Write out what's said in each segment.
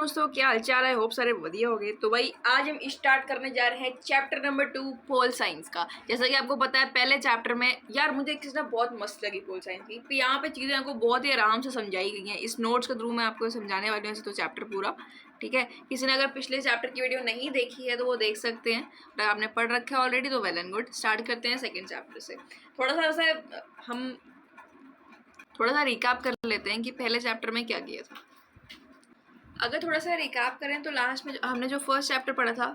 दोस्तों, क्या हालचाल है? होप सारे बढ़िया हो गए। तो भाई आज हम स्टार्ट करने जा रहे हैं चैप्टर नंबर 2 पोल साइंस का। जैसा कि आपको पता है पहले चैप्टर में यार मुझे एक चीज़ ना बहुत मस्त लगी पोल साइंस की। तो यहाँ पे चीज़ें आपको बहुत ही आराम से समझाई गई हैं। इस नोट्स के थ्रू मैं आपको समझाने वाली हूँ तो चैप्टर पूरा, ठीक है। किसी ने अगर पिछले चैप्टर की वीडियो नहीं देखी है तो वो देख सकते हैं। अगर आपने पढ़ रखा है ऑलरेडी तो वेल एंड गुड। स्टार्ट करते हैं सेकेंड चैप्टर से। थोड़ा सा वैसे हम थोड़ा सा रिकैप कर लेते हैं कि पहले चैप्टर में क्या किया था। अगर थोड़ा सा रिकैप करें तो लास्ट में हमने जो फर्स्ट चैप्टर पढ़ा था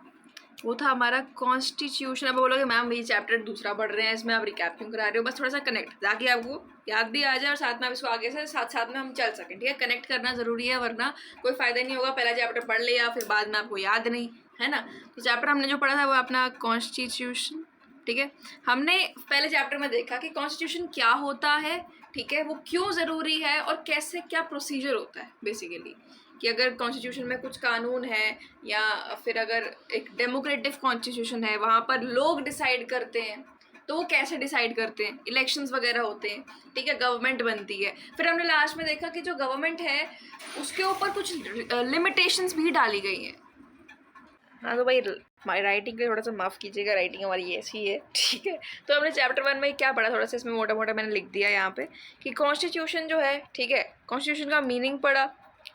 वो था हमारा कॉन्स्टिट्यूशन। अब बोलोगे मैम ये चैप्टर दूसरा पढ़ रहे हैं, इसमें आप रिकैप क्यों करा रहे हो? बस थोड़ा सा कनेक्ट ताकि आपको याद भी आ जाए और साथ में आप इसको आगे से साथ साथ में हम चल सकें, ठीक है। कनेक्ट करना ज़रूरी है, वरना कोई फ़ायदा नहीं होगा। पहला चैप्टर पढ़ लिया फिर बाद में आपको याद नहीं, है ना। तो चैप्टर हमने जो पढ़ा था वो अपना कॉन्स्टिट्यूशन, ठीक है। हमने पहले चैप्टर में देखा कि कॉन्स्टिट्यूशन क्या होता है, ठीक है, वो क्यों ज़रूरी है और कैसे क्या प्रोसीजर होता है बेसिकली। कि अगर कॉन्स्टिट्यूशन में कुछ कानून है या फिर अगर एक डेमोक्रेटिक कॉन्स्टिट्यूशन है वहाँ पर लोग डिसाइड करते हैं तो वो कैसे डिसाइड करते हैं, इलेक्शंस वगैरह होते हैं, ठीक है, गवर्नमेंट बनती है। फिर हमने लास्ट में देखा कि जो गवर्नमेंट है उसके ऊपर कुछ लिमिटेशंस भी डाली गई हैं। हाँ तो भाई राइटिंग के थोड़ा सा माफ़ कीजिएगा, राइटिंग हमारी ऐसी है, ठीक है। तो हमने चैप्टर 1 में क्या पढ़ा, थोड़ा सा इसमें मोटा मोटा मैंने लिख दिया यहाँ पे कि कॉन्स्टिट्यूशन जो है, ठीक है, कॉन्स्टिट्यूशन का मीनिंग पढ़ा,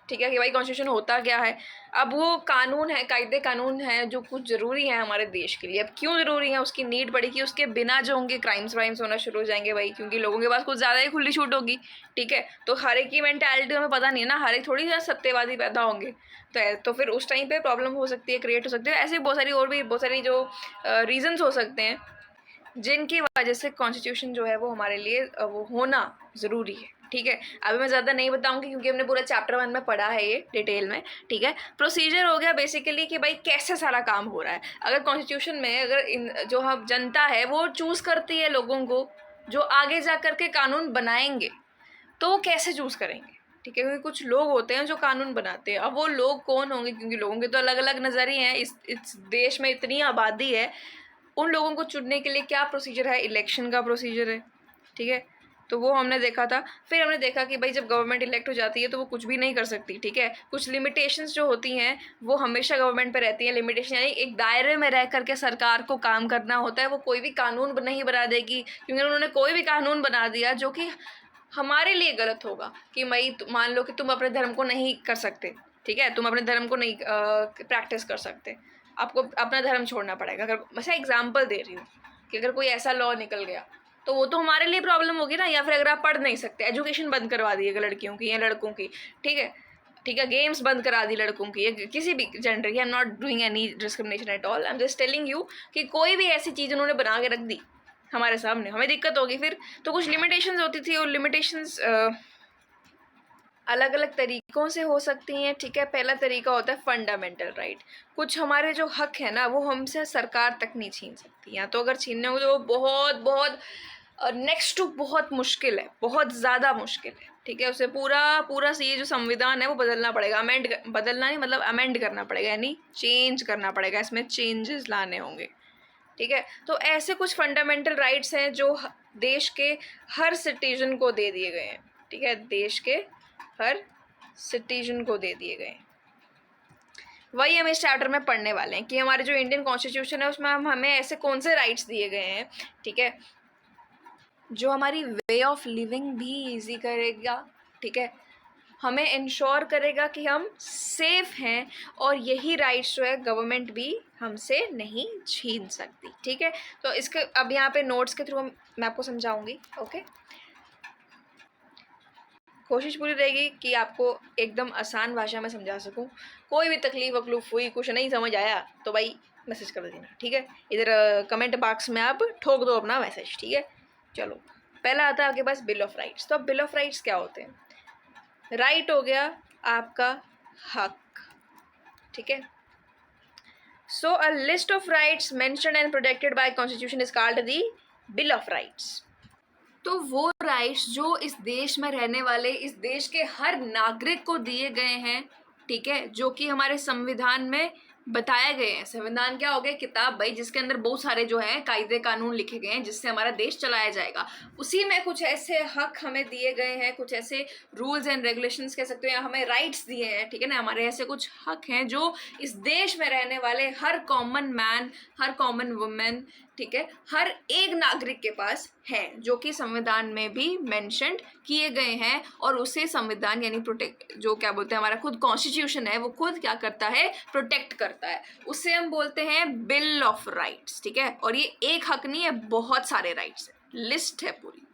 ठीक है, कि भाई कॉन्स्टिट्यूशन होता क्या है। अब वो कानून है, कायदे कानून है जो कुछ ज़रूरी है हमारे देश के लिए। अब क्यों ज़रूरी है उसकी नीड पड़ी कि उसके बिना जो होंगे क्राइम्स वाइम्स होना शुरू हो जाएंगे भाई, क्योंकि लोगों के पास कुछ ज़्यादा ही खुली छूट होगी, ठीक है। तो हर एक की मेंटालिटी हमें पता नहीं है ना, हर एक थोड़ी सा सत्यवादी पैदा होंगे तो फिर उस टाइम पे प्रॉब्लम हो सकती है, क्रिएट हो सकती है। ऐसे बहुत सारी और भी बहुत सारी जो रीजंस हो सकते हैं जिनकी वजह से कॉन्स्टिट्यूशन जो है वो हमारे लिए वो होना ज़रूरी है, ठीक है। अभी मैं ज़्यादा नहीं बताऊंगी क्योंकि हमने पूरा चैप्टर 1 में पढ़ा है ये डिटेल में, ठीक है। प्रोसीजर हो गया बेसिकली कि भाई कैसे सारा काम हो रहा है। अगर कॉन्स्टिट्यूशन में अगर जो हम जनता है वो चूज़ करती है लोगों को जो आगे जा कर के कानून बनाएंगे, तो वो कैसे चूज़ करेंगे, ठीक है, क्योंकि कुछ लोग होते हैं जो कानून बनाते हैं। अब वो लोग कौन होंगे, क्योंकि लोगों के तो अलग अलग नज़रिए हैं। इस देश में इतनी आबादी है, उन लोगों को चुनने के लिए क्या प्रोसीजर है, इलेक्शन का प्रोसीजर है, ठीक है। तो वो हमने देखा था। फिर हमने देखा कि भाई जब गवर्नमेंट इलेक्ट हो जाती है तो वो कुछ भी नहीं कर सकती, ठीक है। कुछ लिमिटेशंस जो होती हैं वो हमेशा गवर्नमेंट पे रहती हैं। लिमिटेशन यानी एक दायरे में रह करके सरकार को काम करना होता है। वो कोई भी कानून नहीं बना देगी, क्योंकि उन्होंने कोई भी कानून बना दिया जो कि हमारे लिए गलत होगा। कि भाई मान लो कि तुम अपने धर्म को नहीं कर सकते, ठीक है, तुम अपने धर्म को नहीं प्रैक्टिस कर सकते, आपको अपना धर्म छोड़ना पड़ेगा। अगर मैं एग्जांपल दे रही हूँ कि अगर कोई ऐसा लॉ निकल गया तो वो तो हमारे लिए प्रॉब्लम होगी ना। या फिर अगर आप पढ़ नहीं सकते, एजुकेशन बंद करवा दिएगा लड़कियों की या लड़कों की, ठीक है, ठीक है, गेम्स बंद करा दी लड़कों की या किसी भी जेंडर की। I am not doing any discrimination at all, I am just telling you कि कोई भी ऐसी चीज़ उन्होंने बना के रख दी हमारे सामने, हमें दिक्कत होगी फिर। तो कुछ लिमिटेशंस होती थी और लिमिटेशंस अलग अलग तरीक़ों से हो सकती हैं, ठीक है। पहला तरीका होता है फंडामेंटल राइट। कुछ हमारे जो हक है ना वो हमसे सरकार तक नहीं छीन सकती, या तो अगर छीनने हो तो बहुत बहुत नेक्स्ट टू बहुत मुश्किल है, बहुत ज़्यादा मुश्किल है, ठीक है। उसे पूरा से ये जो संविधान है वो बदलना पड़ेगा। बदलना नहीं मतलब अमेंड करना पड़ेगा, यानी चेंज करना पड़ेगा, इसमें चेंजेस लाने होंगे, ठीक है। तो ऐसे कुछ फंडामेंटल राइट्स हैं जो देश के हर सिटीजन को दे दिए गए हैं, ठीक है, देश के हर सिटीजन को दे दिए गए। वही हम इस चैप्टर में पढ़ने वाले हैं कि हमारे जो इंडियन कॉन्स्टिट्यूशन है उसमें हमें ऐसे कौन से राइट्स दिए गए हैं, ठीक है, जो हमारी वे ऑफ लिविंग भी इजी करेगा, ठीक है, हमें इंश्योर करेगा कि हम सेफ हैं। और यही राइट्स जो है गवर्नमेंट भी हमसे नहीं छीन सकती, ठीक है। तो इसके अब यहाँ पे नोट्स के थ्रू मैं आपको समझाऊंगी, ओके। कोशिश पूरी रहेगी कि आपको एकदम आसान भाषा में समझा सकूं। कोई भी तकलीफ वकलूफ हुई, कुछ नहीं समझ आया तो भाई मैसेज कर देना, ठीक है। इधर कमेंट बॉक्स में आप ठोक दो अपना मैसेज, ठीक है। चलो पहला आता है आपके पास बिल ऑफ राइट्स। तो अब बिल ऑफ राइट्स क्या होते हैं? राइट हो गया आपका हक, ठीक है। So a list of rights mentioned and protected by constitution is called the bill of rights. तो वो राइट्स जो इस देश में रहने वाले, इस देश के हर नागरिक को दिए गए हैं, ठीक है, जो कि हमारे संविधान में बताए गए हैं। संविधान क्या हो गया? किताब भाई, जिसके अंदर बहुत सारे जो है कायदे कानून लिखे गए हैं जिससे हमारा देश चलाया जाएगा। उसी में कुछ ऐसे हक हमें दिए गए हैं, कुछ ऐसे रूल्स एंड रेगुलेशंस कह सकते हो, या हमें राइट्स दिए हैं, ठीक है ना। हमारे ऐसे कुछ हक हैं जो इस देश में रहने वाले हर कॉमन मैन, हर कॉमन वुमेन, ठीक है, हर एक नागरिक के पास हैं, जो कि संविधान में भी मेंशन्ड किए गए हैं। और उसे संविधान यानी प्रोटेक्ट, जो क्या बोलते हैं, हमारा खुद कॉन्स्टिट्यूशन है, वो खुद क्या करता है? प्रोटेक्ट करता है। उससे हम बोलते हैं बिल ऑफ राइट्स, ठीक है। और ये एक हक नहीं है, बहुत सारे राइट्स है, लिस्ट है पूरी,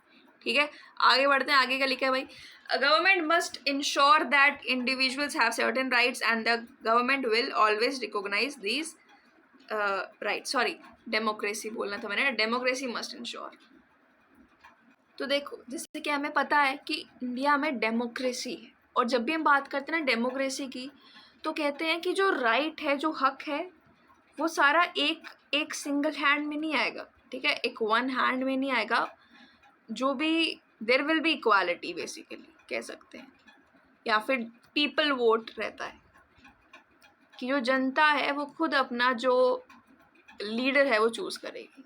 ठीक है। आगे बढ़ते हैं, आगे क्या लिखा है भाई? Government must ensure that individuals have certain rights and the government will always recognise these right, sorry democracy बोलना था मैंने, डेमोक्रेसी मस्ट इंश्योर। तो देखो, जैसे कि हमें पता है कि इंडिया में डेमोक्रेसी है, और जब भी हम बात करते हैं ना डेमोक्रेसी की, तो कहते हैं कि जो राइट है, जो हक है, वो सारा एक सिंगल हैंड में नहीं आएगा, ठीक है, एक वन हैंड में नहीं आएगा। जो भी there will be equality basically कह सकते हैं, या फिर पीपल वोट रहता है कि जो जनता है वो खुद अपना जो लीडर है वो चूज करेगी,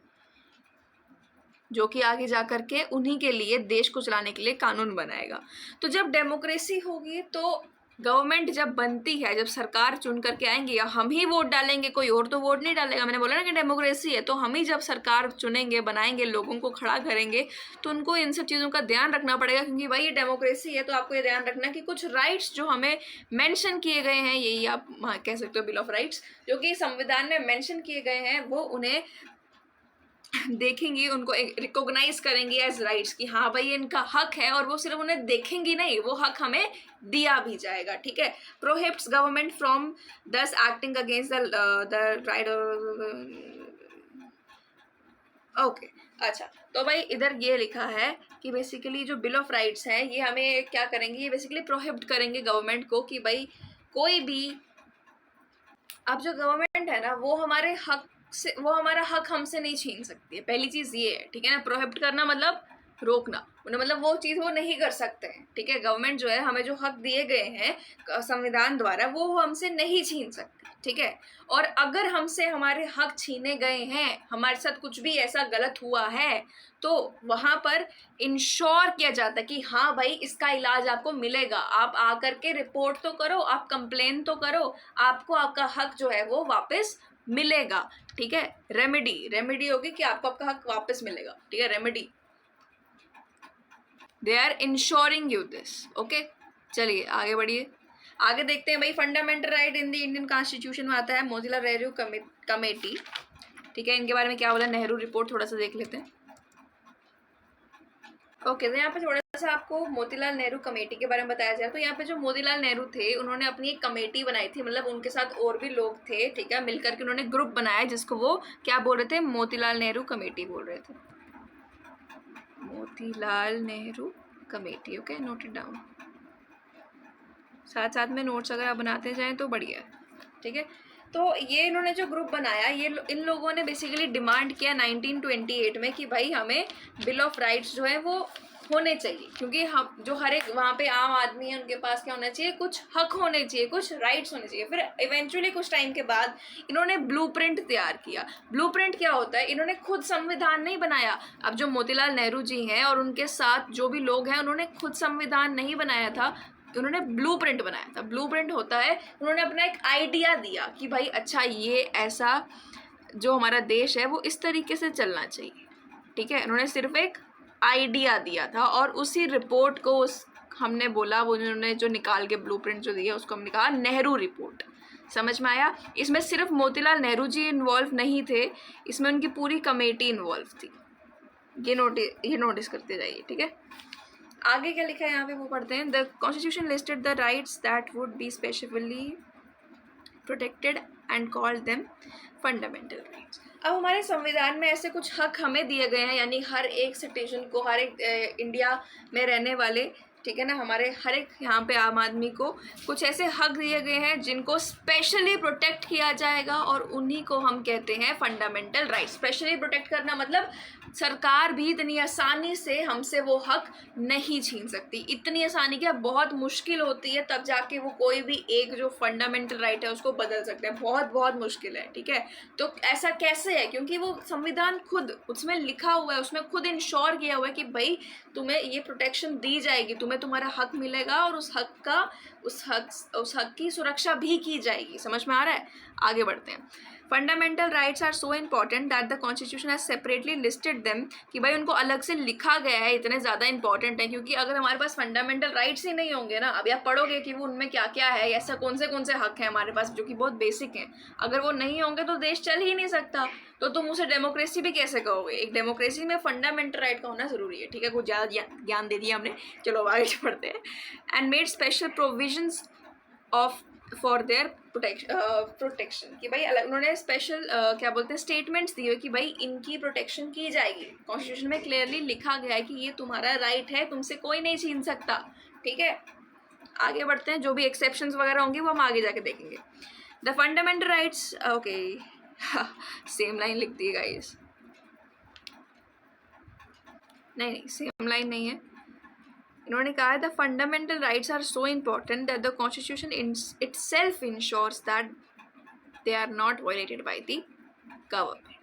जो कि आगे जा कर के उन्हीं के लिए देश को चलाने के लिए कानून बनाएगा। तो जब डेमोक्रेसी होगी तो गवर्नमेंट जब बनती है, जब सरकार चुन करके आएंगे, या हम ही वोट डालेंगे, कोई और तो वोट नहीं डालेगा। मैंने बोला ना कि डेमोक्रेसी है, तो हम ही जब सरकार चुनेंगे, बनाएंगे, लोगों को खड़ा करेंगे, तो उनको इन सब चीज़ों का ध्यान रखना पड़ेगा, क्योंकि भाई ये डेमोक्रेसी है। तो आपको ये ध्यान रखना कि कुछ राइट्स जो हमें मेंशन किए गए हैं, यही आप कह सकते हो बिल ऑफ राइट्स, जो कि संविधान में मेंशन किए गए हैं, वो उन्हें देखेंगी, उनको रिकॉग्नाइज करेंगी एज राइट्स कि हाँ भाई इनका हक है। और वो सिर्फ उन्हें देखेंगी नहीं, वो हक हमें दिया भी जाएगा, ठीक है। प्रोहिबिट्स गवर्नमेंट फ्रॉम दस acting against the right. Okay, अच्छा, तो भाई इधर ये लिखा है कि बेसिकली जो बिल ऑफ राइट्स है, ये हमें क्या करेंगे? ये बेसिकली प्रोहिबिट करेंगे गवर्नमेंट को कि भाई कोई भी, अब जो गवर्नमेंट है ना, वो हमारे हक से, वो हमारा हक हमसे नहीं छीन सकती है। पहली चीज़ ये है, ठीक है ना। प्रोहिबिट करना मतलब रोकना, उन्हें मतलब वो चीज़ वो नहीं कर सकते हैं, ठीक है। गवर्नमेंट जो है, हमें जो हक दिए गए हैं संविधान द्वारा, वो हमसे नहीं छीन सकती, ठीक है। और अगर हमसे हमारे हक छीने गए हैं, हमारे साथ कुछ भी ऐसा गलत हुआ है, तो वहाँ पर इंश्योर किया जाता है कि हाँ भाई इसका इलाज आपको मिलेगा। आप आकर के रिपोर्ट तो करो, आप कंप्लेन तो करो, आपको आपका हक जो है वो वापस मिलेगा, ठीक है। रेमेडी होगी कि आपको आपका हक वापस मिलेगा, ठीक है, remedy. They are ensuring you this, okay. चलिए आगे बढ़िए, आगे देखते हैं भाई। Fundamental right in the Indian constitution में आता है मोतीलाल नेहरू कमेटी, ठीक है। इनके बारे में क्या बोला? नेहरू रिपोर्ट थोड़ा सा देख लेते हैं। ओके, तो यहाँ पे थोड़ा सा आपको मोतीलाल नेहरू कमेटी के बारे में बताया जाए। तो यहाँ पे जो मोतीलाल नेहरू थे, उन्होंने अपनी एक कमेटी बनाई थी, मतलब उनके साथ और भी लोग थे, ठीक है, मिलकर के उन्होंने ग्रुप बनाया, जिसको वो क्या बोल रहे थे? मोतीलाल नेहरू कमेटी बोल रहे थे, Motilal Nehru committee. Okay, note it down, साथ साथ में नोट्स अगर आप बनाते जाएँ तो बढ़िया है, ठीक है। तो ये इन्होंने जो ग्रुप बनाया, ये इन लोगों ने बेसिकली डिमांड किया 1928 में कि भाई हमें बिल ऑफ राइट्स जो है वो होने चाहिए, क्योंकि हम जो हर एक वहाँ पे आम आदमी है, उनके पास क्या होना चाहिए? कुछ हक होने चाहिए, कुछ राइट्स होने चाहिए। फिर इवेंचुअली कुछ टाइम के बाद इन्होंने ब्लूप्रिंट तैयार किया। ब्लूप्रिंट क्या होता है? इन्होंने खुद संविधान नहीं बनाया। अब जो मोतीलाल नेहरू जी हैं और उनके साथ जो भी लोग हैं, उन्होंने खुद संविधान नहीं बनाया था, उन्होंने ब्लूप्रिंट बनाया था। ब्लूप्रिंट होता है, उन्होंने अपना एक आइडिया दिया कि भाई अच्छा ये ऐसा जो हमारा देश है वो इस तरीके से चलना चाहिए, ठीक है। उन्होंने सिर्फ एक आइडिया दिया था, और उसी रिपोर्ट को हमने बोला, वो उन्होंने जो निकाल के ब्लूप्रिंट जो दिया उसको हमने कहा नेहरू रिपोर्ट। समझ में आया? इसमें सिर्फ मोतीलाल नेहरू जी इन्वॉल्व नहीं थे, इसमें उनकी पूरी कमेटी इन्वॉल्व थी। ये नोटिस करते जाइए, ठीक है। आगे क्या लिखा है यहाँ पे वो पढ़ते हैं। The constitution listed the rights that would be specifically protected and called them fundamental rights. अब हमारे संविधान में ऐसे कुछ हक हमें दिए गए हैं, यानी हर एक सिटीजन को, हर एक इंडिया में रहने वाले, ठीक है ना, हमारे हर एक यहाँ पे आम आदमी को कुछ ऐसे हक दिए गए हैं जिनको स्पेशली प्रोटेक्ट किया जाएगा, और उन्हीं को हम कहते हैं फंडामेंटल राइट्स। स्पेशली प्रोटेक्ट करना मतलब सरकार भी इतनी आसानी से हमसे वो हक नहीं छीन सकती। इतनी आसानी क्या, बहुत मुश्किल होती है तब जाके वो कोई भी एक जो फंडामेंटल राइट है उसको बदल सकते हैं, बहुत बहुत मुश्किल है, ठीक है। तो ऐसा कैसे है, क्योंकि वो संविधान खुद उसमें लिखा हुआ है, उसमें खुद इंश्योर किया हुआ है कि भाई तुम्हें ये प्रोटेक्शन दी जाएगी, तुम्हें तुम्हारा हक मिलेगा और उस हक की सुरक्षा भी की जाएगी। समझ में आ रहा है? आगे बढ़ते हैं। Fundamental rights are so important that the constitution has separately listed them, कि भाई उनको अलग से लिखा गया है, इतने ज़्यादा इंपॉर्टेंट है। क्योंकि अगर हमारे पास फंडामेंटल राइट्स ही नहीं होंगे ना, अभी आप पढ़ोगे कि वो उनमें क्या क्या है, ऐसा कौन से हक हैं हमारे पास जो कि बहुत बेसिक हैं, अगर वो नहीं होंगे तो देश चल ही नहीं सकता। तो तुम उसे डेमोक्रेसी भी कैसे कहोगे? एक डेमोक्रेसी में फंडामेंटल राइट का होना ज़रूरी है, ठीक है। कुछ ज़्यादा ज्ञान दे दिया हमने, चलो आगे बढ़ते हैं। And made special provisions of for their protection, कि भाई अलग उन्होंने स्पेशल क्या बोलते हैं स्टेटमेंट्स दिए कि भाई इनकी प्रोटेक्शन की जाएगी। कॉन्स्टिट्यूशन में क्लियरली लिखा गया है कि ये तुम्हारा राइट है, तुमसे कोई नहीं छीन सकता, ठीक है। आगे बढ़ते हैं, जो भी एक्सेप्शंस वगैरह होंगे वो हम आगे जाके देखेंगे। The fundamental rights, okay same line लिख दी गाइस, नहीं सेम लाइन नहीं है। इन्होंने कहा है the fundamental rights are so important that the constitution itself ensures that they are not violated by the government.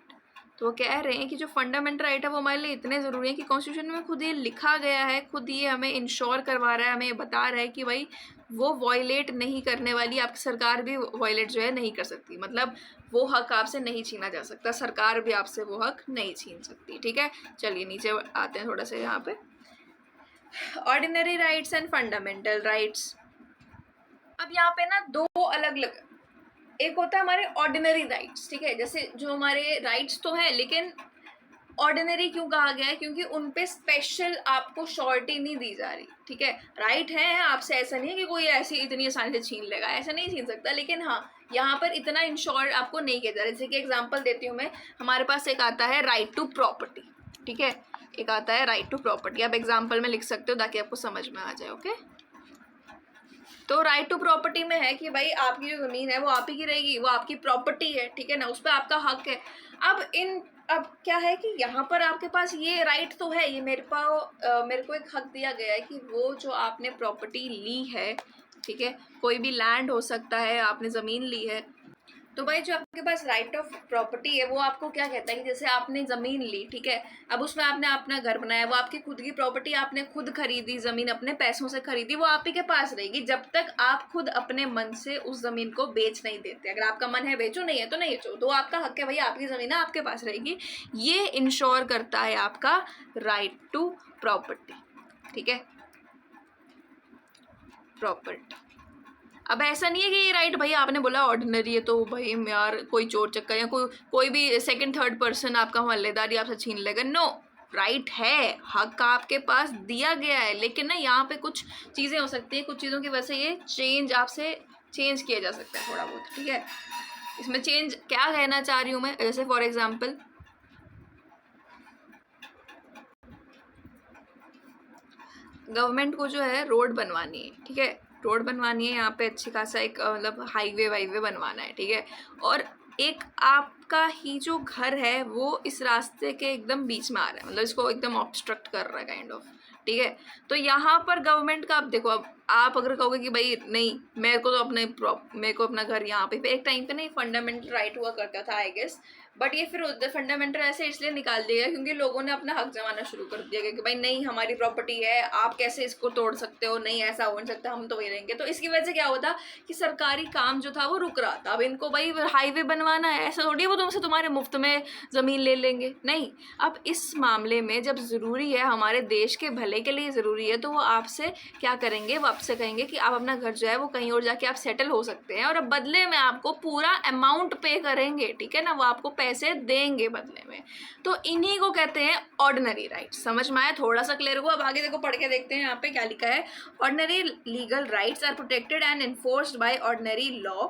तो वो कह रहे हैं कि जो फंडामेंटल राइट है वो हमारे लिए इतने ज़रूरी है कि कॉन्स्टिट्यूशन में खुद ये लिखा गया है, खुद ये हमें इंश्योर करवा रहा है, हमें बता रहा है कि भाई वो वायलेट नहीं करने वाली, आपकी सरकार भी वायलेट जो है नहीं कर सकती। मतलब वो हक आपसे नहीं छीना जा सकता, सरकार भी आपसे वो हक नहीं छीन सकती, ठीक है। चलिए नीचे आते हैं थोड़ा सा यहाँ पे। Ordinary rights and fundamental rights. अब यहाँ पे ना दो अलग अलग, एक होता है हमारे ऑर्डिनरी राइट्स, ठीक है, जैसे जो हमारे राइट्स तो हैं लेकिन ऑर्डिनरी क्यों कहा गया है, क्योंकि उन पे स्पेशल आपको श्योरिटी नहीं दी जा रही, ठीक है। राइट है आपसे, ऐसा नहीं है कि कोई ऐसी इतनी आसानी से छीन लेगा, ऐसा नहीं छीन सकता, लेकिन हाँ यहाँ पर इतना इंश्योर आपको नहीं किया जा रहा। जैसे कि एग्जांपल देती हूँ मैं, हमारे पास एक आता है राइट टू प्रॉपर्टी, ठीक है, एक आता है राइट टू प्रॉपर्टी। आप एग्जांपल में लिख सकते हो ताकि आपको समझ में आ जाए, ओके। तो राइट टू प्रॉपर्टी में है कि भाई आपकी जो ज़मीन है वो आप ही की रहेगी, वो आपकी प्रॉपर्टी है, ठीक है ना, उस पर आपका हक है। अब क्या है कि यहाँ पर आपके पास ये राइट तो है, ये मेरे को एक हक दिया गया है कि वो जो आपने प्रॉपर्टी ली है, ठीक है, कोई भी लैंड हो सकता है, आपने ज़मीन ली है, तो भाई जो आपके पास राइट ऑफ प्रॉपर्टी है वो आपको क्या कहता है कि जैसे आपने ज़मीन ली, ठीक है, अब उसमें आपने अपना घर बनाया, वो आपकी खुद की प्रॉपर्टी, आपने खुद खरीदी ज़मीन, अपने पैसों से खरीदी, वो आप ही के पास रहेगी जब तक आप खुद अपने मन से उस ज़मीन को बेच नहीं देते। अगर आपका मन है बेचो, नहीं है तो नहीं बेचो, तो आपका हक है, भाई आपकी ज़मीन है, आपके पास रहेगी। ये इंश्योर करता है आपका राइट टू प्रॉपर्टी, ठीक है, प्रॉपर्टी। अब ऐसा नहीं है कि ये राइट भाई आपने बोला ऑर्डिनरी है तो भाई यार कोई चोर चक्का या कोई भी सेकंड थर्ड पर्सन आपका मोहल्लेदार आपसे छीन लेगा, नो, राइट है, हक आपके पास दिया गया है, लेकिन ना यहाँ पे कुछ चीज़ें हो सकती है, कुछ चीज़ों की वजह से ये आपसे चेंज किया जा सकता है थोड़ा बहुत, ठीक है। इसमें चेंज क्या कहना चाह रही हूँ मैं, जैसे फॉर एग्जाम्पल गवर्नमेंट को जो है रोड बनवानी है, ठीक है, रोड बनवानी है, यहाँ पे अच्छी खासा एक मतलब हाईवे बनवाना है, ठीक है, और एक आपका ही जो घर है वो इस रास्ते के एकदम बीच में आ रहा है, मतलब इसको एकदम ऑब्स्ट्रक्ट कर रहा है काइंड ऑफ, ठीक है। तो यहाँ पर गवर्नमेंट का, अब देखो, अब आप अगर कहोगे कि भाई नहीं मेरे को अपना घर यहाँ पे एक टाइम पे नहीं फंडामेंटल राइट हुआ करता था आई गेस, बट ये फिर फंडामेंटल ऐसे इसलिए निकाल दिया क्योंकि लोगों ने अपना हक जमाना शुरू कर दिया कि भाई नहीं हमारी प्रॉपर्टी है, आप कैसे इसको तोड़ सकते हो, नहीं ऐसा हो नहीं सकता, हम तो वही रहेंगे। तो इसकी वजह से क्या होता कि सरकारी काम जो था वो रुक रहा था। अब इनको भाई हाईवे बनवाना है, ऐसा थोड़ी वो तुमसे तुम्हारे मुफ्त में ज़मीन ले लेंगे, नहीं। अब इस मामले में जब ज़रूरी है, हमारे देश के भले के लिए ज़रूरी है, तो वो आपसे क्या करेंगे, वो आपसे कहेंगे कि आप अपना घर जो है वो कहीं और जाके आप सेटल हो सकते हैं और अब बदले में आपको पूरा अमाउंट पे करेंगे, ठीक है ना, वो आपको पैसे देंगे बदले में। तो इन्हीं को कहते हैं ऑर्डिनरी राइट्स। समझ में आया थोड़ा सा क्लियर हुआ? अब आगे देखो पढ़ के देखते हैं यहाँ पे क्या लिखा है। Ordinary legal rights are protected and enforced by ordinary law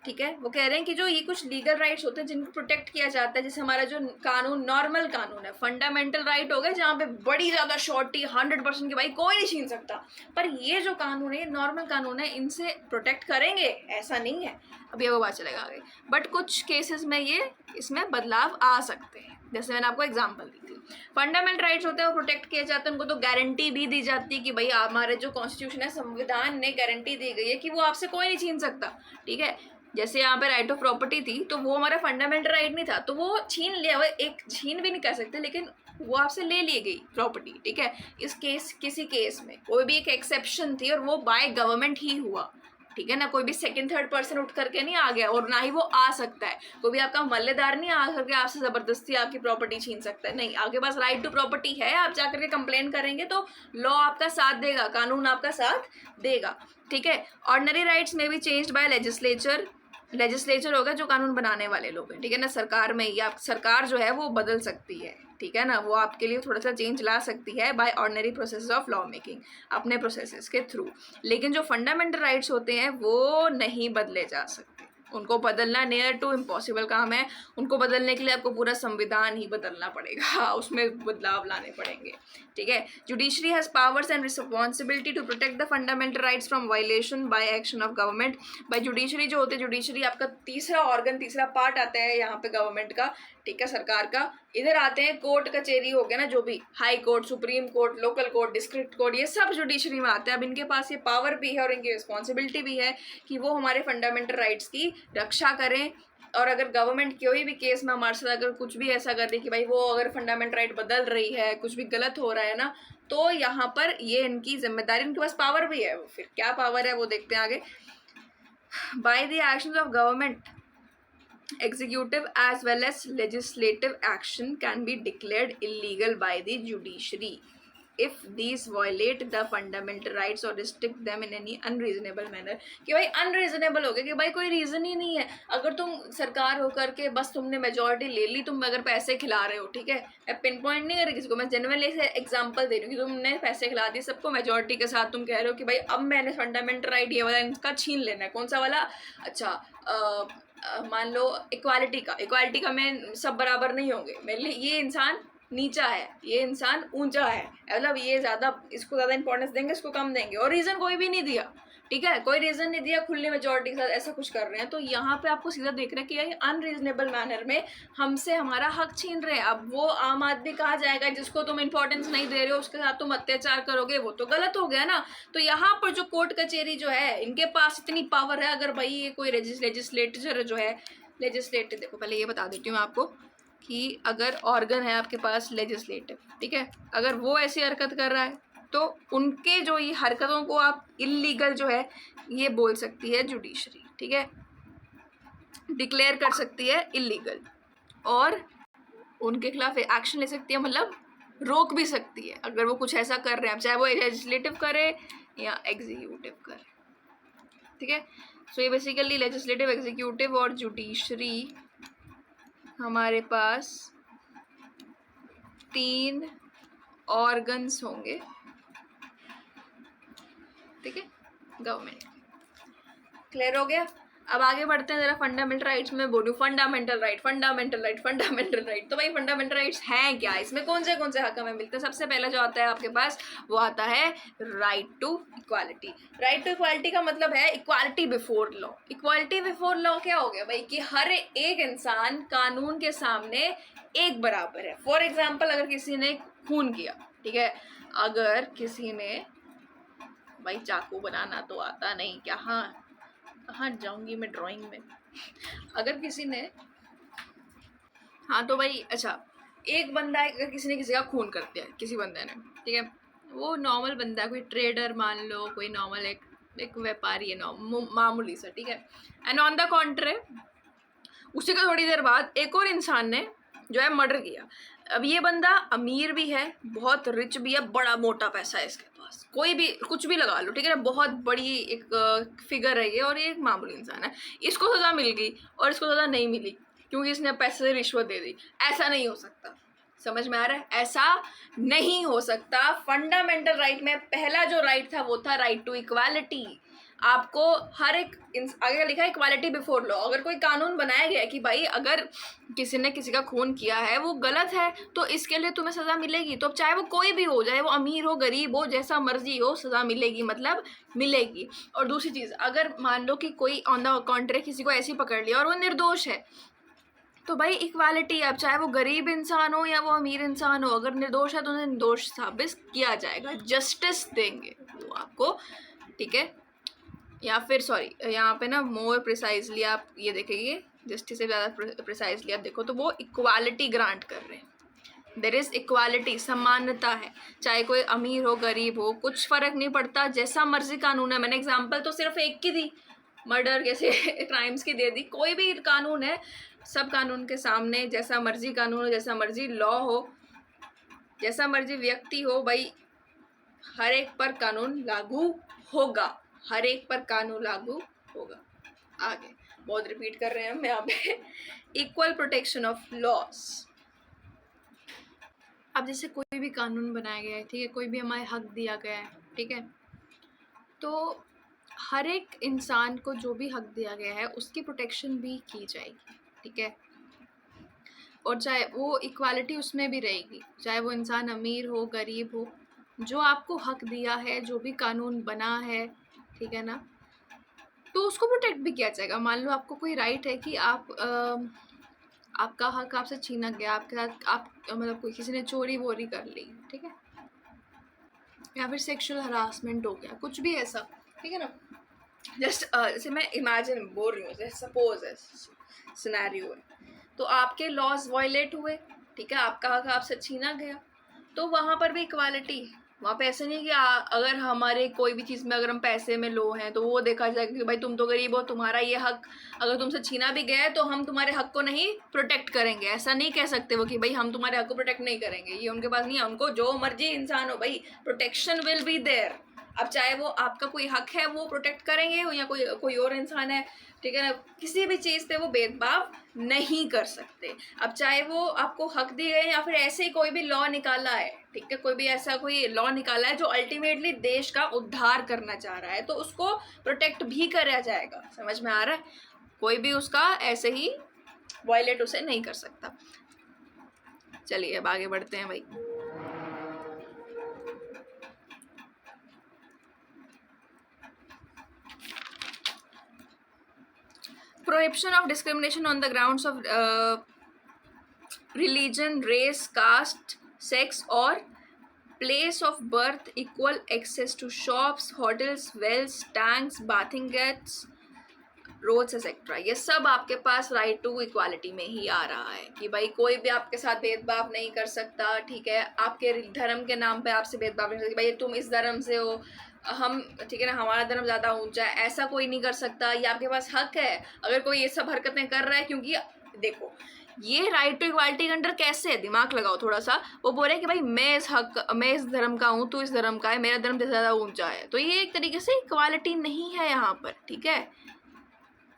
ठीक है। वो कह रहे हैं कि जो ये कुछ लीगल राइट्स होते हैं जिनको प्रोटेक्ट किया जाता है, जैसे हमारा जो कानून नॉर्मल कानून है, फंडामेंटल राइट हो गए जहाँ पे बड़ी ज़्यादा शॉर्टी 100% की भाई कोई नहीं छीन सकता, पर ये जो कानून है, नॉर्मल कानून है, इनसे प्रोटेक्ट करेंगे ऐसा नहीं है, अभी वो बात चलेगा आगे। बट कुछ केसेस में ये इसमें बदलाव आ सकते हैं, जैसे मैंने आपको एग्जाम्पल दी थी। फंडामेंटल राइट्स होते हैं वो प्रोटेक्ट किए जाते हैं, उनको तो गारंटी भी दी जाती है कि भाई हमारे जो कॉन्स्टिट्यूशन है, संविधान ने गारंटी दी गई है कि वो आपसे कोई नहीं छीन सकता, ठीक है। जैसे यहाँ पे राइट ऑफ प्रॉपर्टी थी, तो वो हमारा फंडामेंटल राइट नहीं था, तो वो छीन लिया, वो एक छीन भी नहीं कर सकते, लेकिन वो आपसे ले ली गई प्रॉपर्टी, ठीक है। इस केस किसी केस में कोई भी एक एक्सेप्शन थी और वो बाय गवर्नमेंट ही हुआ, ठीक है ना, कोई भी सेकंड थर्ड पर्सन उठ करके नहीं आ गया, और ना ही वो आ सकता है, कोई भी आपका मल्लेदार नहीं आ करके आपसे ज़बरदस्ती आपकी प्रॉपर्टी छीन सकता है, नहीं, आपके पास राइट टू प्रॉपर्टी है, आप जा करके कंप्लेन करेंगे तो लॉ आपका साथ देगा, कानून आपका साथ देगा, ठीक है। ऑर्डिनरी राइट्स में भी चेंज्ड बाय लेजिस्लेचर, लेजिस्लेचर होगा जो कानून बनाने वाले लोग हैं, ठीक है ना, सरकार में या सरकार जो है वो बदल सकती है, ठीक है ना, वो आपके लिए थोड़ा सा चेंज ला सकती है by ordinary process of law making, अपने प्रोसेसेस के थ्रू। लेकिन जो फंडामेंटल राइट्स होते हैं वो नहीं बदले जा सकते, उनको बदलना नियर टू इम्पॉसिबल काम है, उनको बदलने के लिए आपको पूरा संविधान ही बदलना पड़ेगा, उसमें बदलाव लाने पड़ेंगे, ठीक है। Judiciary has powers and responsibility to protect the fundamental rights from violation by action of government. By judiciary जो होते हैं, जुडिशरी आपका तीसरा ऑर्गन, तीसरा पार्ट आता है यहाँ पे गवर्नमेंट का, ठीक है, सरकार का। इधर आते हैं कोर्ट कचेरी हो गया ना, जो भी high court, supreme court, local court, district court, ये सब जुडिशरी में आते हैं। अब इनके पास ये पावर भी है और इनकी रिस्पॉन्सिबिलिटी भी है कि वो हमारे फंडामेंटल राइट्स की रक्षा करें, और अगर गवर्नमेंट कोई भी केस में हमारे साथ अगर कुछ भी ऐसा कर रही कि भाई वो अगर फंडामेंटल राइट बदल रही है, कुछ भी गलत हो रहा है ना, तो यहाँ पर ये इनकी जिम्मेदारी, इनके पास पावर भी है। फिर क्या पावर है वो देखते हैं आगे। By the actions of government, executive as well as legislative action can be declared illegal by the judiciary if these violate the fundamental rights or restrict them in any unreasonable manner। कि भाई unreasonable हो गया, कि भाई कोई reason ही नहीं है, अगर तुम सरकार होकर के बस तुमने मेजॉरिटी ले ली, तुम अगर पैसे खिला रहे हो, ठीक है, मैं पिन पॉइंट नहीं कर रही किसी को, मैं जेन्युइनली से एग्जांपल दे रही हूँ कि तुमने पैसे खिला दिए सबको मेजॉरिटी के साथ, तुम कह रहे हो कि भाई अब मैंने फंडामेंटल राइट ये वाला इनका छीन लेना है, कौन सा वाला, अच्छा मान लो इक्वालिटी का मैं सब बराबर नहीं होंगे, मेरे लिए ये इंसान नीचा है, ये इंसान ऊंचा है, मतलब ये ज़्यादा, इसको ज़्यादा इंपॉर्टेंस देंगे, इसको कम देंगे, और रीज़न कोई भी नहीं दिया, ठीक है, कोई रीज़न नहीं दिया, खुले मेजॉरिटी के साथ ऐसा कुछ कर रहे हैं, तो यहाँ पे आपको सीधा देख रहे हैं कि ये अनरीजनेबल मैनर में हमसे हमारा हक छीन रहे हैं। अब वो आम आदमी कहा जाएगा जिसको तुम इंपॉर्टेंस नहीं दे रहे हो, उसके साथ तुम अत्याचार करोगे, वो तो गलत हो गया ना। तो यहाँ पर जो कोर्ट कचेरी जो है, इनके पास इतनी पावर है, अगर भाई ये कोई लेजिस्लेचर जो है, लेजिस्लेटिव, देखो पहले ये बता देती हूँ आपको कि अगर ऑर्गन है आपके पास लेजिस्लेटिव, ठीक है, अगर वो ऐसी हरकत कर रहा है तो उनके जो ये हरकतों को आप इल्लीगल जो है ये बोल सकती है जुडिशरी, ठीक है, डिक्लेयर कर सकती है इल्लीगल, और उनके खिलाफ एक्शन ले सकती है, मतलब रोक भी सकती है अगर वो कुछ ऐसा कर रहे हैं, चाहे वो लेजिस्लेटिव करे या एग्जीक्यूटिव करे, ठीक है। सो ये बेसिकली लेजिस्लेटिव, एग्जीक्यूटिव और जुडिशरी हमारे पास 3 ऑर्गन्स होंगे, ठीक है, गवर्नमेंट। क्लियर हो गया। अब आगे बढ़ते हैं, जरा फंडामेंटल राइट्स में बोलूँ, फंडामेंटल राइट, तो भाई फंडामेंटल राइट्स हैं क्या, इसमें कौन से हक हमें मिलते हैं। सबसे पहला जो आता है आपके पास वो आता है right to equality. Right to equality का मतलब है equality before law. Equality before law क्या हो गया भाई, कि हर एक इंसान कानून के सामने एक बराबर है। फॉर एग्जाम्पल, अगर किसी ने खून किया, ठीक है, अगर किसी ने, भाई चाकू बनाना तो आता नहीं, कहाँ जाऊंगी मैं ड्राइंग में, अगर किसी ने, हाँ तो भाई अच्छा, एक बंदा अगर किसी ने किसी का खून कर दिया, किसी बंदे ने, ठीक है, वो नॉर्मल बंदा, कोई ट्रेडर मान लो, कोई नॉर्मल एक व्यापारी है, मामूली सा, ठीक है, एंड ऑन द कॉन्ट्रे उसी का थोड़ी देर बाद एक और इंसान ने जो है मर्डर किया। अब ये बंदा अमीर भी है, बहुत रिच भी है, बड़ा मोटा पैसा है इसके पास, कोई भी कुछ भी लगा लो, ठीक है ना, बहुत बड़ी एक फिगर है ये, और ये एक मामूली इंसान है, इसको सज़ा मिल गई और इसको सज़ा नहीं मिली क्योंकि इसने पैसे से रिश्वत दे दी। ऐसा नहीं हो सकता, समझ में आ रहा है, ऐसा नहीं हो सकता। फंडामेंटल राइट में पहला जो राइट था वो था राइट टू इक्वालिटी। आपको हर एक अगर लिखा है इक्वालिटी बिफोर लॉ, अगर कोई कानून बनाया गया है कि भाई अगर किसी ने किसी का खून किया है वो गलत है तो इसके लिए तुम्हें सज़ा मिलेगी, तो चाहे वो कोई भी हो, चाहे वो अमीर हो गरीब हो, जैसा मर्जी हो, सज़ा मिलेगी, मतलब मिलेगी। और दूसरी चीज़, अगर मान लो कि कोई ऑन द कॉन्ट्री किसी को ऐसी पकड़ लिया और वो निर्दोष है, तो भाई इक्वालिटी, अब चाहे वो गरीब इंसान हो या वो अमीर इंसान हो, अगर निर्दोष है तो उन्हें निर्दोष साबित किया जाएगा, जस्टिस देंगे वो आपको, ठीक है। या फिर सॉरी, यहाँ पे ना मोर प्रिसाइजली आप ये देखेंगे, जस्टिस से ज़्यादा प्रिसाइजली आप देखो तो वो इक्वालिटी ग्रांट कर रहे हैं। देयर इज़ इक्वालिटी, समानता है, चाहे कोई अमीर हो गरीब हो, कुछ फ़र्क नहीं पड़ता, जैसा मर्जी कानून है। मैंने एग्जांपल तो सिर्फ एक की दी, मर्डर जैसे क्राइम्स की दे दी, कोई भी कानून है, सब कानून के सामने जैसा मर्जी कानून हो, जैसा मर्जी लॉ हो, जैसा मर्जी व्यक्ति हो, भाई हर एक पर कानून लागू होगा, हर एक पर कानून लागू होगा। आगे बहुत रिपीट कर रहे हैं हम यहाँ पे। Equal protection of loss. अब जैसे कोई भी कानून बनाया गया है, ठीक है, कोई भी हमारे हक दिया गया है, ठीक है, तो हर एक इंसान को जो भी हक दिया गया है उसकी प्रोटेक्शन भी की जाएगी, ठीक है। और चाहे वो इक्वालिटी उसमें भी रहेगी, चाहे वो इंसान अमीर हो गरीब हो, जो आपको हक दिया है, जो भी कानून बना है, ठीक है ना, तो उसको प्रोटेक्ट भी किया जाएगा। मान लो आपको कोई राइट है कि आपका हक आपसे छीना गया, आपके साथ आप मतलब कोई किसी ने चोरी वोरी कर ली, ठीक है, या फिर सेक्सुअल हरासमेंट हो गया, कुछ भी ऐसा, ठीक है ना। जस्ट जैसे मैं इमेजिन बोल रही हूँ, जैसे सपोज है सिनेरियो है, तो आपके लॉज वायलेट हुए, ठीक है, आपका हक आपसे छीना गया, तो वहाँ पर भी इक्वालिटी। वहाँ पे ऐसा नहीं कि अगर हमारे कोई भी चीज़ में अगर हम पैसे में लो हैं तो वो देखा जाएगा कि भाई तुम तो गरीब हो, तुम्हारा ये हक अगर तुमसे छीना भी गया है तो हम तुम्हारे हक को नहीं प्रोटेक्ट करेंगे, ऐसा नहीं कह सकते वो कि भाई हम तुम्हारे हक को प्रोटेक्ट नहीं करेंगे, ये उनके पास नहीं है। उनको जो मर्जी इंसान हो भाई, प्रोटेक्शन विल बी देयर। अब चाहे वो आपका कोई हक है वो प्रोटेक्ट करेंगे या कोई और इंसान है, ठीक है ना, किसी भी चीज़ पे वो भेदभाव नहीं कर सकते। अब चाहे वो आपको हक दिए गए या फिर ऐसे ही कोई भी लॉ निकाला है, ठीक है, कोई भी ऐसा कोई लॉ निकाला है जो अल्टीमेटली देश का उद्धार करना चाह रहा है, तो उसको प्रोटेक्ट भी करा जाएगा। समझ में आ रहा है? कोई भी उसका ऐसे ही वायलेट उसे नहीं कर सकता। चलिए अब आगे बढ़ते हैं भाई। Prohibition of discrimination on the grounds of religion, race, caste, sex or place of birth, equal access to shops, hotels, wells, tanks, bathing gets, roads etcetera, ये सब आपके पास राइट टू इक्वालिटी में ही आ रहा है कि भाई कोई भी आपके साथ भेदभाव नहीं कर सकता, ठीक है, आपके धर्म के नाम पे आपसे भेदभाव नहीं कर सकता, भाई तुम इस धर्म से हो, हम, ठीक है ना, हमारा धर्म ज़्यादा ऊंचा है, ऐसा कोई नहीं कर सकता। ये आपके पास हक है अगर कोई ये सब हरकतें कर रहा है, क्योंकि देखो ये राइट टू इक्वालिटी के अंडर कैसे है, दिमाग लगाओ थोड़ा सा। वो बोल रहे हैं कि भाई मैं इस धर्म का हूँ, तू इस धर्म का है, मेरा धर्म ज़्यादा ऊंचा है, तो ये एक तरीके से इक्वालिटी नहीं है यहाँ पर, ठीक है।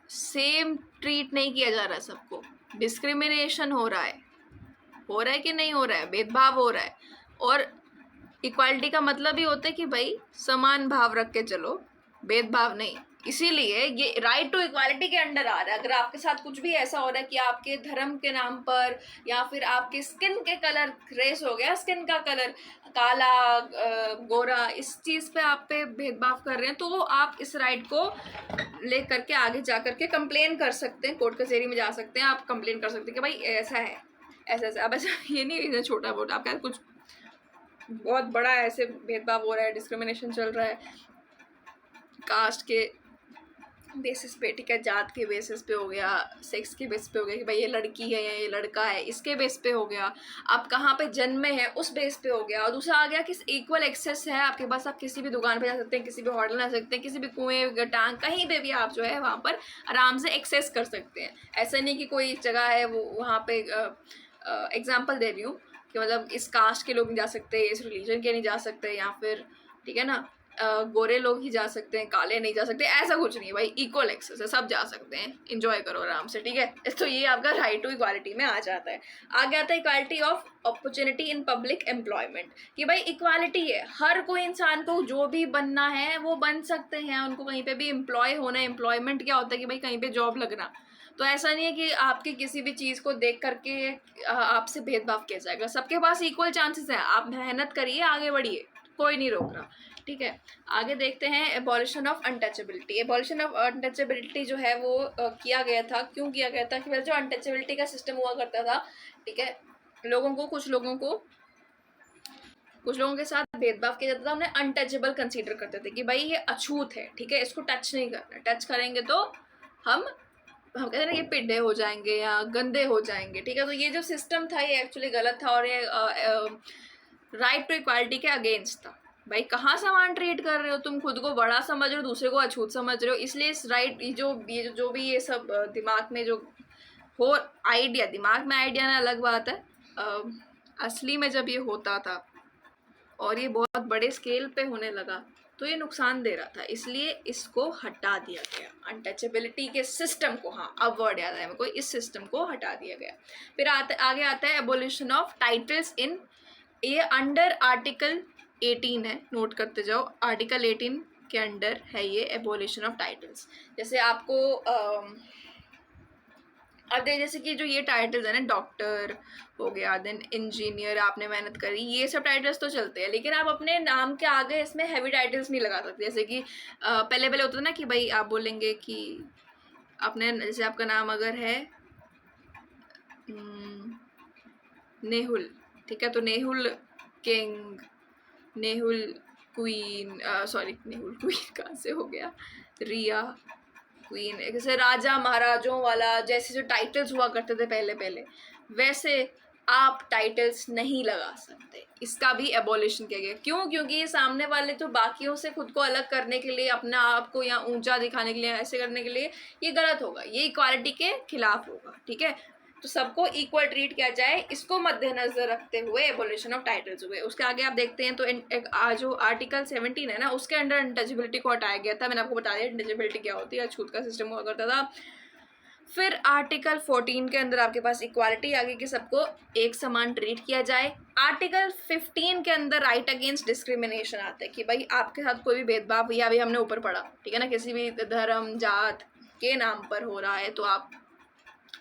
सेम ट्रीट नहीं किया जा रहा सबको, डिस्क्रिमिनेशन हो रहा है कि नहीं हो रहा है, भेदभाव हो रहा है। और इक्वालिटी का मतलब ही होता है कि भाई समान भाव रख के चलो, भेदभाव नहीं। इसीलिए ये राइट टू इक्वालिटी के अंडर आ रहा है। अगर आपके साथ कुछ भी ऐसा हो रहा है कि आपके धर्म के नाम पर या फिर आपके स्किन के कलर, रेस हो गया, स्किन का कलर काला गोरा, इस चीज़ पे आप पे भेदभाव कर रहे हैं, तो आप इस राइट को ले करके आगे जा करके कंप्लेन कर सकते हैं, कोर्ट कचहरी में जा सकते हैं, आप कंप्लेन कर सकते हैं कि भाई ऐसा है, ऐसा। अब ऐसा ये नहीं है छोटा मोटा, आपका कुछ बहुत बड़ा ऐसे भेदभाव हो रहा है, डिस्क्रिमिनेशन चल रहा है कास्ट के बेसिस पे, ठीक है, जात के बेसिस पे हो गया, सेक्स के बेस पे हो गया कि भाई ये लड़की है या ये लड़का है, इसके बेस पे हो गया, आप कहाँ पे जन्मे हैं उस बेस पे हो गया। और दूसरा आ गया कि इक्वल एक्सेस है आपके पास, आप किसी भी दुकान पे जा सकते हैं, किसी भी होटल जा सकते हैं, किसी भी कुएं टांग कहीं पे भी आप जो है वहाँ पर आराम से एक्सेस कर सकते हैं। ऐसा नहीं कि कोई जगह है वो वहाँ पे एग्जाम्पल दे रही हूँ कि मतलब इस कास्ट के लोग नहीं जा सकते, इस रिलीजन के नहीं जा सकते, या फिर, ठीक है ना, गोरे लोग ही जा सकते हैं, काले नहीं जा सकते, ऐसा कुछ नहीं है भाई। इक्वल एक्सेस है, सब जा सकते हैं, इंजॉय करो आराम से, ठीक है। तो ये आपका राइट टू इक्वालिटी में आ जाता है। आगे आता है equality of opportunity in public employment, कि भाई इक्वालिटी है, हर कोई इंसान को जो भी बनना है वो बन सकते हैं, उनको कहीं पे भी एम्प्लॉय होना। एम्प्लॉयमेंट क्या होता है कि भाई कहीं पे जॉब लगना। तो ऐसा नहीं है कि आपकी किसी भी चीज़ को देख करके आपसे भेदभाव किया जाएगा, सबके पास इक्वल चांसेस हैं। आप मेहनत करिए, आगे बढ़िए, कोई नहीं रोक रहा, ठीक है। आगे देखते हैं abolition of untouchability. Abolition of untouchability जो है वो किया गया था, क्यों किया गया था कि जो अनटचेबिलिटी का सिस्टम हुआ करता था, ठीक है, कुछ लोगों के साथ भेदभाव किया जाता था, उन्हें अनटचेबल कंसीडर करते थे कि भाई ये अछूत है, ठीक है, इसको टच नहीं करना, टच करेंगे तो हम कहते हैं ना, ये पिड्ढे हो जाएंगे या गंदे हो जाएंगे, ठीक है। तो ये जो सिस्टम था ये एक्चुअली गलत था और ये राइट टू इक्वालिटी के अगेंस्ट था। भाई कहाँ समान ट्रीट कर रहे हो, तुम खुद को बड़ा समझ रहे हो, दूसरे को अछूत समझ रहे हो। इसलिए इस राइट जो भी ये सब दिमाग में जो हो आइडिया, दिमाग में आइडिया ना अलग बात है, असली में जब ये होता था और ये बहुत बड़े स्केल पे होने लगा तो ये नुकसान दे रहा था, इसलिए इसको हटा दिया गया। अनटचेबिलिटी के सिस्टम को, हाँ अब वर्ड याद है मेरे को, इस सिस्टम को हटा दिया गया। फिर आगे आता है एबोलिशन ऑफ टाइटल्स इन, ये अंडर आर्टिकल 18 है, नोट करते जाओ, आर्टिकल 18 के अंडर है ये एबोलिशन ऑफ टाइटल्स। जैसे आपको अब जैसे कि जो ये टाइटल्स है ना, डॉक्टर हो गया, देन इंजीनियर, आपने मेहनत करी, ये सब टाइटल्स तो चलते हैं, लेकिन आप अपने नाम के आगे इसमें हैवी टाइटल्स नहीं लगा सकते। जैसे कि पहले होता था ना कि भाई आप बोलेंगे कि आपने, जैसे आपका नाम अगर है नेहुल, ठीक है, तो Nehul king, Nehul queen, sorry Nehul queen कहाँ से हो गया, रिया क्वीन, जैसे राजा महाराजों वाला जैसे जो टाइटल्स हुआ करते थे पहले, वैसे आप टाइटल्स नहीं लगा सकते। इसका भी एबॉलिशन किया गया। क्यों? क्योंकि ये सामने वाले तो बाकियों से खुद को अलग करने के लिए, अपने आप को या ऊंचा दिखाने के लिए, ऐसे करने के लिए, ये गलत होगा, ये इक्वालिटी के खिलाफ होगा, ठीक है। तो सबको इक्वल ट्रीट किया जाए, इसको मद्देनजर रखते हुए एबोलिशन ऑफ टाइटल्स हुए। उसके आगे आप देखते हैं तो जो आर्टिकल 17 है ना, उसके अंडर अनटचेबिलिटी को हटाया गया था। मैंने आपको बता दिया अनटचेबिलिटी क्या होती है, छूत का सिस्टम हुआ करता था। फिर आर्टिकल 14 के अंदर आपके पास इक्वालिटी आ गई कि सबको एक समान ट्रीट किया जाए। आर्टिकल 15 के अंदर राइट अगेंस्ट डिस्क्रिमिनेशन आता है कि भाई आपके साथ कोई भी भेदभाव, या अभी हमने ऊपर पढ़ा, ठीक है ना, किसी भी धर्म जात के नाम पर हो रहा है तो आप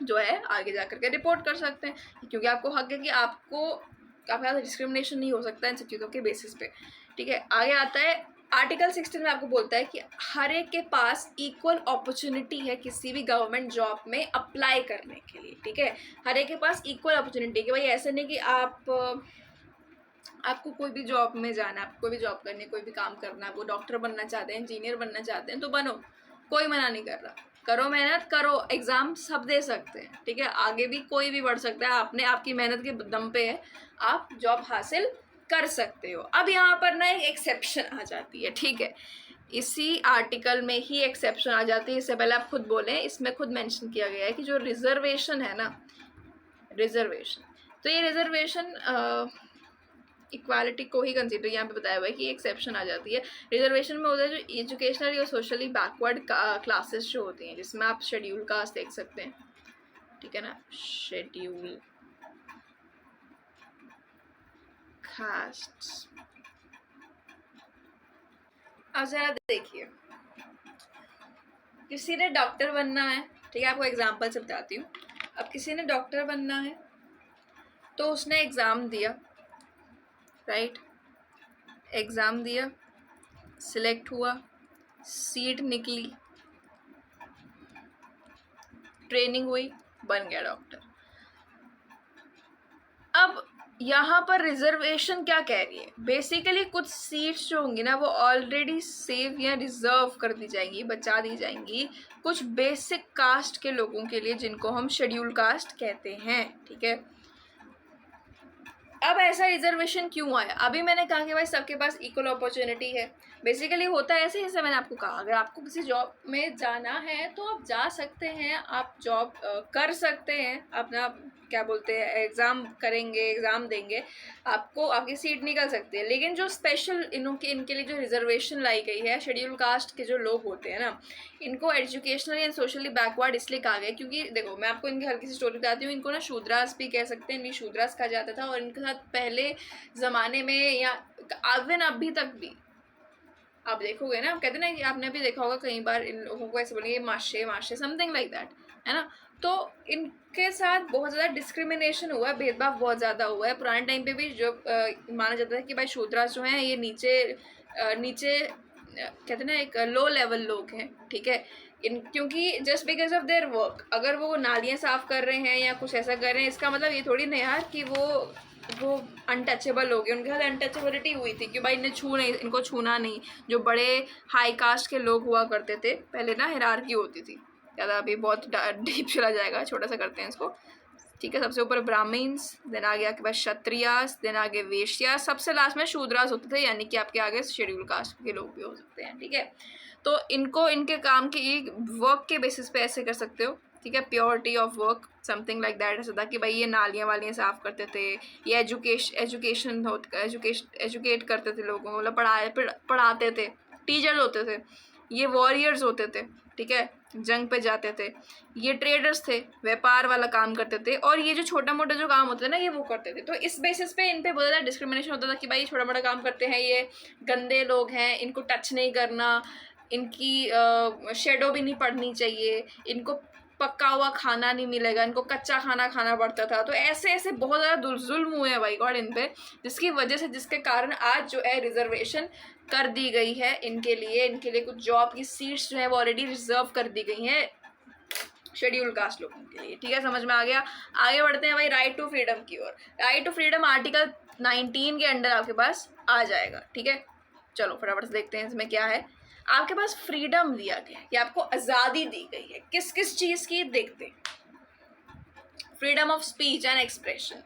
जो है आगे जा करके रिपोर्ट कर सकते हैं, क्योंकि आपको हक है कि आपके साथ डिस्क्रिमिनेशन नहीं हो सकता इन सब चीज़ों के बेसिस पे, ठीक है। आगे आता है आर्टिकल 16 में आपको बोलता है कि हर एक के पास इक्वल अपॉर्चुनिटी है किसी भी गवर्नमेंट जॉब में अप्लाई करने के लिए, ठीक है। हर एक के पास इक्वल अपॉर्चुनिटी, कि भाई ऐसे नहीं कि आपको कोई भी जॉब में जाना है, आपको कोई भी जॉब करनी है, कोई भी काम करना है, वो डॉक्टर बनना चाहते हैं, इंजीनियर बनना चाहते हैं तो बनो, कोई मना नहीं कर रहा, करो मेहनत करो, एग्ज़ाम सब दे सकते हैं, ठीक है। आगे भी कोई भी बढ़ सकता है, आपकी मेहनत के दम पे है, आप जॉब हासिल कर सकते हो। अब यहाँ पर ना एक एक्सेप्शन आ जाती है, ठीक है, इसी आर्टिकल में ही एक्सेप्शन आ जाती है। इससे पहले आप खुद बोलें, इसमें खुद मेंशन किया गया है कि जो रिजर्वेशन है ना, रिजर्वेशन, तो ये रिजर्वेशन इक्वालिटी को ही कंसीडर यहाँ पे बताया हुआ है कि एक्सेप्शन आ जाती है। रिजर्वेशन में होता है जो एजुकेशनल या सोशली बैकवर्ड क्लासेस जो होती हैं, जिसमें आप शेड्यूल कास्ट देख सकते हैं, ठीक है ना, शेड्यूल कास्ट। अब ज़रा देखिए, किसी ने डॉक्टर बनना है, ठीक है, आपको एग्जाम्पल से बताती हूँ। अब किसी ने डॉक्टर बनना है तो उसने एग्ज़ाम दिया, राइट, एग्ज़ाम दिया, सिलेक्ट हुआ, सीट निकली, ट्रेनिंग हुई, बन गया डॉक्टर। अब यहाँ पर रिजर्वेशन क्या कह रही है, बेसिकली कुछ सीट्स जो होंगी ना वो ऑलरेडी सेव या रिजर्व कर दी जाएंगी, बचा दी जाएंगी कुछ बेसिक कास्ट के लोगों के लिए, जिनको हम शेड्यूल कास्ट कहते हैं, ठीक है। अब ऐसा रिजर्वेशन क्यों आया? अभी मैंने कहा कि भाई सबके पास इक्वल अपॉर्चुनिटी है। बेसिकली होता है ऐसे, जैसे मैंने आपको कहा, अगर आपको किसी जॉब में जाना है तो आप जा सकते हैं, आप जॉब कर सकते हैं, अपना क्या बोलते हैं एग्ज़ाम करेंगे, एग्ज़ाम देंगे, आपको आपकी सीट निकल सकती है। लेकिन जो स्पेशल इनके लिए जो रिजर्वेशन लाई गई है, शेड्यूल कास्ट के जो लोग होते हैं ना, इनको एजुकेशनली एंड सोशली बैकवर्ड इसलिए कहा गया क्योंकि देखो मैं आपको इनकी हल्की सी स्टोरी बताती हूँ। इनको ना शूद्रास भी कह सकते हैं, इनकी शूद्रास कहा जाता था। और इनके साथ पहले ज़माने में या इवन अभी तक भी आप देखोगे ना, आप कहते ना कि आपने भी देखा होगा कई बार इन लोगों को ऐसे बोलेंगे माशे माशे समथिंग लाइक दैट, है ना। तो इनके साथ बहुत ज़्यादा डिस्क्रिमिनेशन हुआ है, भेदभाव बहुत ज़्यादा हुआ है। पुराने टाइम पे भी जो माना जाता है कि भाई शूद्रास जो हैं ये नीचे कहते ना एक लो लेवल लोग हैं, ठीक है। क्योंकि just because of their work, अगर वो नालियाँ साफ़ कर रहे हैं या कुछ ऐसा कर रहे हैं, इसका मतलब ये थोड़ी नहीं यार कि वो अनटचेबल हो गए। उनके साथ अनटचेबिलिटी हुई थी कि भाई इनको छूना नहीं। जो बड़े हाई कास्ट के लोग हुआ करते थे पहले ना, हिरार्की होती थी ज़्यादा, अभी बहुत डीप चला जाएगा, छोटा सा करते हैं इसको, ठीक है। सबसे ऊपर ब्राह्मण्स, देन आगे आपके पास क्षत्रियास, देन आगे वेश्या, सबसे लास्ट में शूद्रास होते थे, यानी कि आपके आगे शेड्यूल कास्ट के लोग भी हो सकते हैं, ठीक है। तो इनको इनके काम के वर्क के बेसिस पे ऐसे कर सकते हो, ठीक है। Purity of work something like that ऐसा था कि भाई ये नालियाँ वालियाँ साफ़ करते थे, ये एजुकेट करते थे लोगों को, मतलब पढ़ाते थे, टीचर्स होते थे, ये वॉरियर्स होते थे, ठीक है, जंग पे जाते थे, ये ट्रेडर्स थे, व्यापार वाला काम करते थे, और ये जो छोटा मोटा जो काम होता है ना ये वो करते थे। तो इस बेसिस पे इन पे बहुत ज़्यादा डिस्क्रिमिनेशन होता था कि भाई छोटा मोटा काम करते हैं, ये गंदे लोग हैं, इनको टच नहीं करना, इनकी शेडो भी नहीं पड़नी चाहिए, इनको पका हुआ खाना नहीं मिलेगा, इनको कच्चा खाना खाना पड़ता था। तो ऐसे ऐसे बहुत ज़्यादा जुल्म हुए हैं भाई गॉड इन पे, जिसके कारण आज जो है रिजर्वेशन कर दी गई है इनके लिए कुछ जॉब की सीट्स जो है वो ऑलरेडी रिजर्व कर दी गई हैं शेड्यूल कास्ट लोगों के लिए, ठीक है। समझ में आ गया। आगे बढ़ते हैं भाई राइट टू फ्रीडम की ओर। राइट टू फ्रीडम आर्टिकल 19 के अंडर आपके पास आ जाएगा, ठीक है। चलो फटाफट से देखते हैं इसमें क्या है। आपके पास फ्रीडम दिया गया है कि आपको आज़ादी दी गई है, किस किस चीज़ की देखते हैं। Freedom of speech and expression,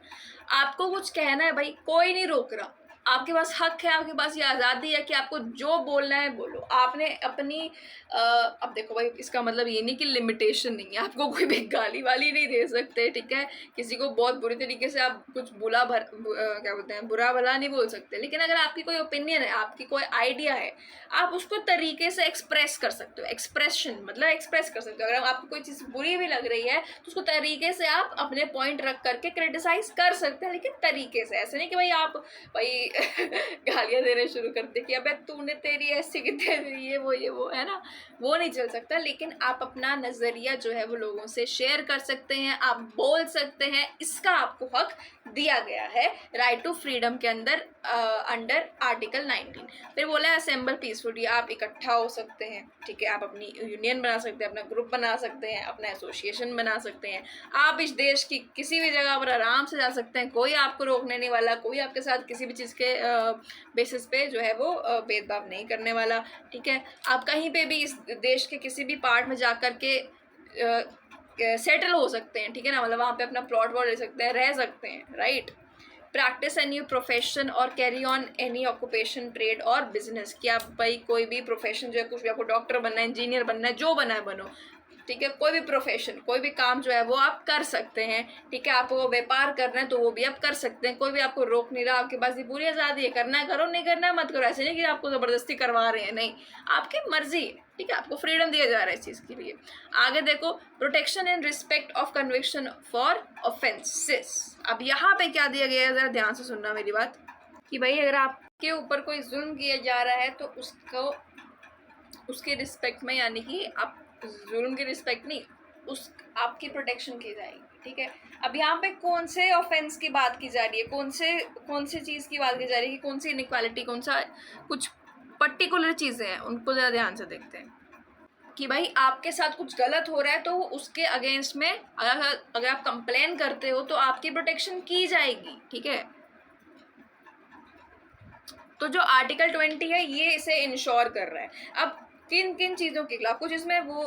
आपको कुछ कहना है भाई, कोई नहीं रोक रहा, आपके पास हक है, आपके पास ये आज़ादी है कि आपको जो बोलना है बोलो। आपने अपनी अब देखो भाई, इसका मतलब ये नहीं कि लिमिटेशन नहीं है, आपको कोई भी गाली वाली नहीं दे सकते, ठीक है। किसी को बहुत बुरी तरीके से आप कुछ क्या बोलते हैं, बुरा भला नहीं बोल सकते। लेकिन अगर आपकी कोई ओपिनियन है, आपकी कोई आइडिया है, आप उसको तरीके से एक्सप्रेस कर सकते हो। एक्सप्रेशन मतलब एक्सप्रेस कर सकते हो। अगर आपको कोई चीज़ बुरी भी लग रही है तो उसको तरीके से आप अपने पॉइंट रख करके क्रिटिसाइज कर सकते हैं, लेकिन तरीके से, ऐसे नहीं कि भाई आप भाई गालियाँ देने शुरू करते कि अबे तूने तेरी ऐसी की तेरी ये वो, है ना, वो नहीं चल सकता। लेकिन आप अपना नज़रिया जो है वो लोगों से शेयर कर सकते हैं, आप बोल सकते हैं, इसका आपको हक दिया गया है राइट टू फ्रीडम के अंदर अंडर आर्टिकल 19। फिर बोला है असेंबल पीसफुली, आप इकट्ठा हो सकते हैं, ठीक है, आप अपनी यूनियन बना सकते हैं, अपना ग्रुप बना सकते हैं, अपना एसोसिएशन बना सकते हैं, आप इस देश की किसी भी जगह पर आराम से जा सकते हैं, कोई आपको रोकने नहीं वाला, कोई आपके साथ किसी भी चीज़ के बेसिस पे जो है वो भेदभाव नहीं करने वाला, ठीक है। आप कहीं पे भी इस देश के किसी भी पार्ट में जा कर के सेटल हो सकते हैं, ठीक है ना, मतलब वहाँ पे अपना प्लॉट वॉट ले सकते हैं, रह सकते हैं, राइट। प्रैक्टिस एनी प्रोफेशन और carry on any occupation, trade और बिजनेस, कि आप भाई कोई भी प्रोफेशन जो है, कुछ भी आपको डॉक्टर बनना है, इंजीनियर बनना है, जो बनना है बनो, ठीक है। कोई भी प्रोफेशन, कोई भी काम जो है वो आप कर सकते हैं, ठीक है। आपको व्यापार करना है तो वो भी आप कर सकते हैं, कोई भी आपको रोक नहीं रहा, आपके पास ये पूरी आज़ादी है, करना है करो, नहीं करना है मत करो। ऐसे नहीं कि आपको ज़बरदस्ती करवा रहे हैं, नहीं, आपकी मर्जी है, ठीक है, आपको फ्रीडम दिया जा रहा है इस चीज़ के लिए। आगे देखो, protection and respect of conviction for offences. अब यहाँ पे क्या दिया गया है, ज़रा ध्यान से सुनना मेरी बात, कि भाई अगर आपके ऊपर कोई जुल्म किया जा रहा है तो उसके रिस्पेक्ट में, यानी कि आप जुल्म की रिस्पेक्ट नहीं, आपकी प्रोटेक्शन की जाएगी, ठीक है। अब यहाँ पे कौन से ऑफेंस की बात की जा रही है, कौन से चीज़ की बात की जा रही है, कि कौन सी इनइक्वालिटी, कौन सा कुछ पर्टिकुलर चीज़ें हैं, उनको ज़रा ध्यान से देखते हैं। कि भाई आपके साथ कुछ गलत हो रहा है तो उसके अगेंस्ट में अगर आप कंप्लेन करते हो तो आपकी प्रोटेक्शन की जाएगी, ठीक है। तो जो आर्टिकल 20 है ये इसे इंश्योर कर रहा है। अब किन किन चीज़ों के खिलाफ, कुछ इसमें वो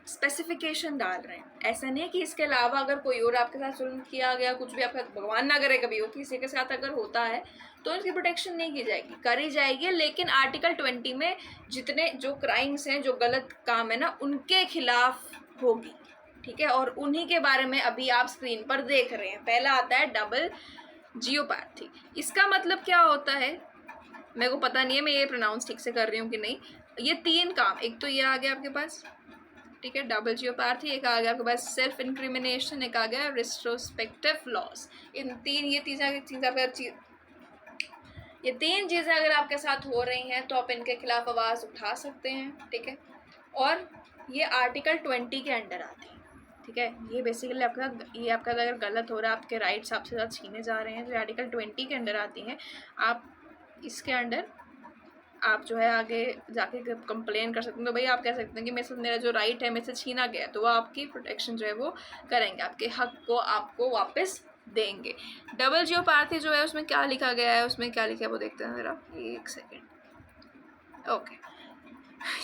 स्पेसिफिकेशन डाल रहे हैं। ऐसा नहीं है कि इसके अलावा अगर कोई और आपके साथ जुल्म किया गया, कुछ भी आपका भगवान ना करे कभी हो, किसी के साथ अगर होता है तो इसकी प्रोटेक्शन नहीं की जाएगी, करी जाएगी, लेकिन आर्टिकल 20 में जितने जो क्राइम्स हैं, जो गलत काम है ना, उनके खिलाफ होगी, ठीक है। और उन्हीं के बारे में अभी आप स्क्रीन पर देख रहे हैं। पहला आता है डबल जियोपैथी। इसका मतलब क्या होता है मेरे को पता नहीं है, मैं ये प्रोनाउंस ठीक से कर रही हूँ कि नहीं। ये 3 काम, एक तो ये आ गया आपके पास, ठीक है, डबल जियोपैथी, एक आ गया आपके पास सेल्फ इंक्रिमिनेशन, एक आ गया रिट्रोस्पेक्टिव लॉस। इन 3 ये तीन चीज़ें अगर आपके साथ हो रही हैं तो आप इनके खिलाफ आवाज़ उठा सकते हैं, ठीक है। और ये आर्टिकल 20 के अंडर आती है, ठीक है। ये बेसिकली आपका अगर गलत हो रहा है, आपके राइट्स आपसे साथ छीने जा रहे हैं, तो आर्टिकल 20 के अंडर आती हैं। आप इसके अंडर आप जो है आगे जाके कंप्लेन कर सकते हैं। तो भाई आप कह सकते हैं कि मेरा जो राइट है मेरे से छीना गया, तो वो आपकी प्रोटेक्शन जो है वो करेंगे, आपके हक को आपको वापस देंगे। डबल जियोपैथी जो है उसमें क्या लिखा गया है, उसमें क्या लिखा है वो देखते हैं ज़रा, एक second. Okay,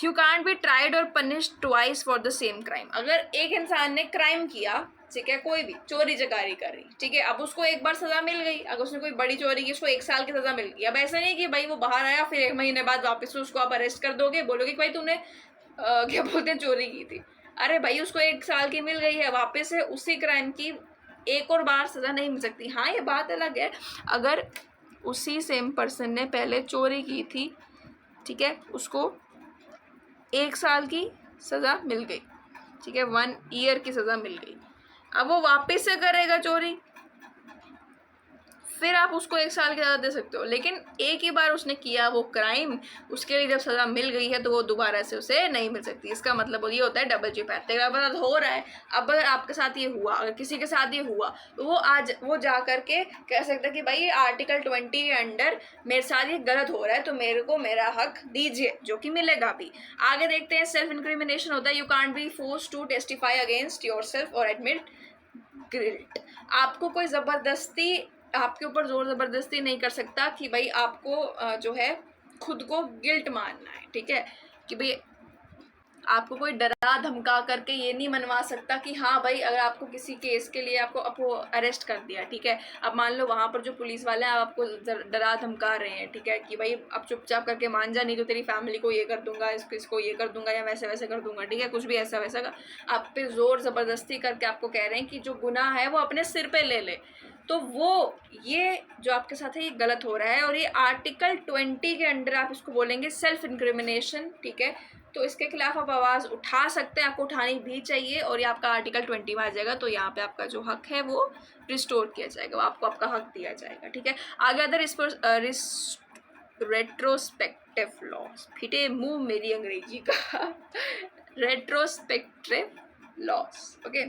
you can't be tried or punish twice for the same crime. अगर एक इंसान ने क्राइम किया, ठीक है, कोई भी चोरी चकारी करी, ठीक है, अब उसको एक बार सज़ा मिल गई, अगर उसने कोई बड़ी चोरी की उसको 1 साल की सज़ा मिल गई। अब ऐसा नहीं कि भाई वो बाहर आया फिर 1 महीने बाद वापस उसको आप अरेस्ट कर दोगे, बोलोगे कि भाई तूने क्या बोलते हैं चोरी की थी। अरे भाई उसको 1 साल की मिल गई है, वापस से उसी क्राइम की एक और बार सज़ा नहीं मिल सकती। हाँ, ये बात अलग है अगर उसी सेम पर्सन ने पहले चोरी की थी, ठीक है, उसको 1 साल की सज़ा मिल गई, ठीक है, 1 ईयर की सज़ा मिल गई। अब वो वापस से करेगा चोरी, फिर आप उसको 1 साल की सज़ा दे सकते हो। लेकिन एक ही बार उसने किया वो क्राइम, उसके लिए जब सज़ा मिल गई है तो वो दोबारा से उसे नहीं मिल सकती। इसका मतलब ये होता है डबल जियोपैथी। अगर आपके साथ हो रहा है, अब अगर आपके साथ ये हुआ, अगर किसी के साथ ये हुआ, तो वो जा करके कह सकता है कि भाई आर्टिकल 20 के अंडर मेरे साथ ये गलत हो रहा है, तो मेरे को मेरा हक दीजिए, जो कि मिलेगा भी। आगे देखते हैं, सेल्फ इंक्रिमिनेशन होता है, you can't be forced to testify against yourself और एडमिट गिल्ट। आपको कोई ज़बरदस्ती आपके ऊपर ज़ोर ज़बरदस्ती नहीं कर सकता कि भाई आपको जो है खुद को गिल्ट मानना है, ठीक है, कि भाई आपको कोई डरा धमका करके ये नहीं मनवा सकता कि हाँ भाई अगर आपको किसी केस के लिए आपको अरेस्ट कर दिया, ठीक है, अब मान लो वहाँ पर जो पुलिस वाले हैं आपको डरा धमका रहे हैं, ठीक है, कि भाई अब चुपचाप करके मान जा, नहीं तो तेरी फैमिली को ये कर दूंगा, इसको ये कर दूंगा या वैसे वैसे कर दूंगा, ठीक है, कुछ भी ऐसा वैसा का आप पे ज़ोर ज़बरदस्ती करके आपको कह रहे हैं कि जो गुनाह है वो अपने सिर पे ले ले, तो वो ये जो आपके साथ है ये गलत हो रहा है। और ये आर्टिकल 20 के अंडर आप इसको बोलेंगे सेल्फ इंक्रिमिनेशन, ठीक है, तो इसके खिलाफ आप आवाज़ उठा सकते हैं, आपको उठानी भी चाहिए, और ये आपका आर्टिकल 20 में आ जाएगा। तो यहाँ पे आपका जो हक है वो रिस्टोर किया जाएगा, वो आपको आपका हक दिया जाएगा, ठीक है। आगे अदर इस पर रेट्रोस्पेक्टिव लॉस, फिटे मुंह मेरी अंग्रेजी का रेट्रोस्पेक्टिव लॉस, ओके।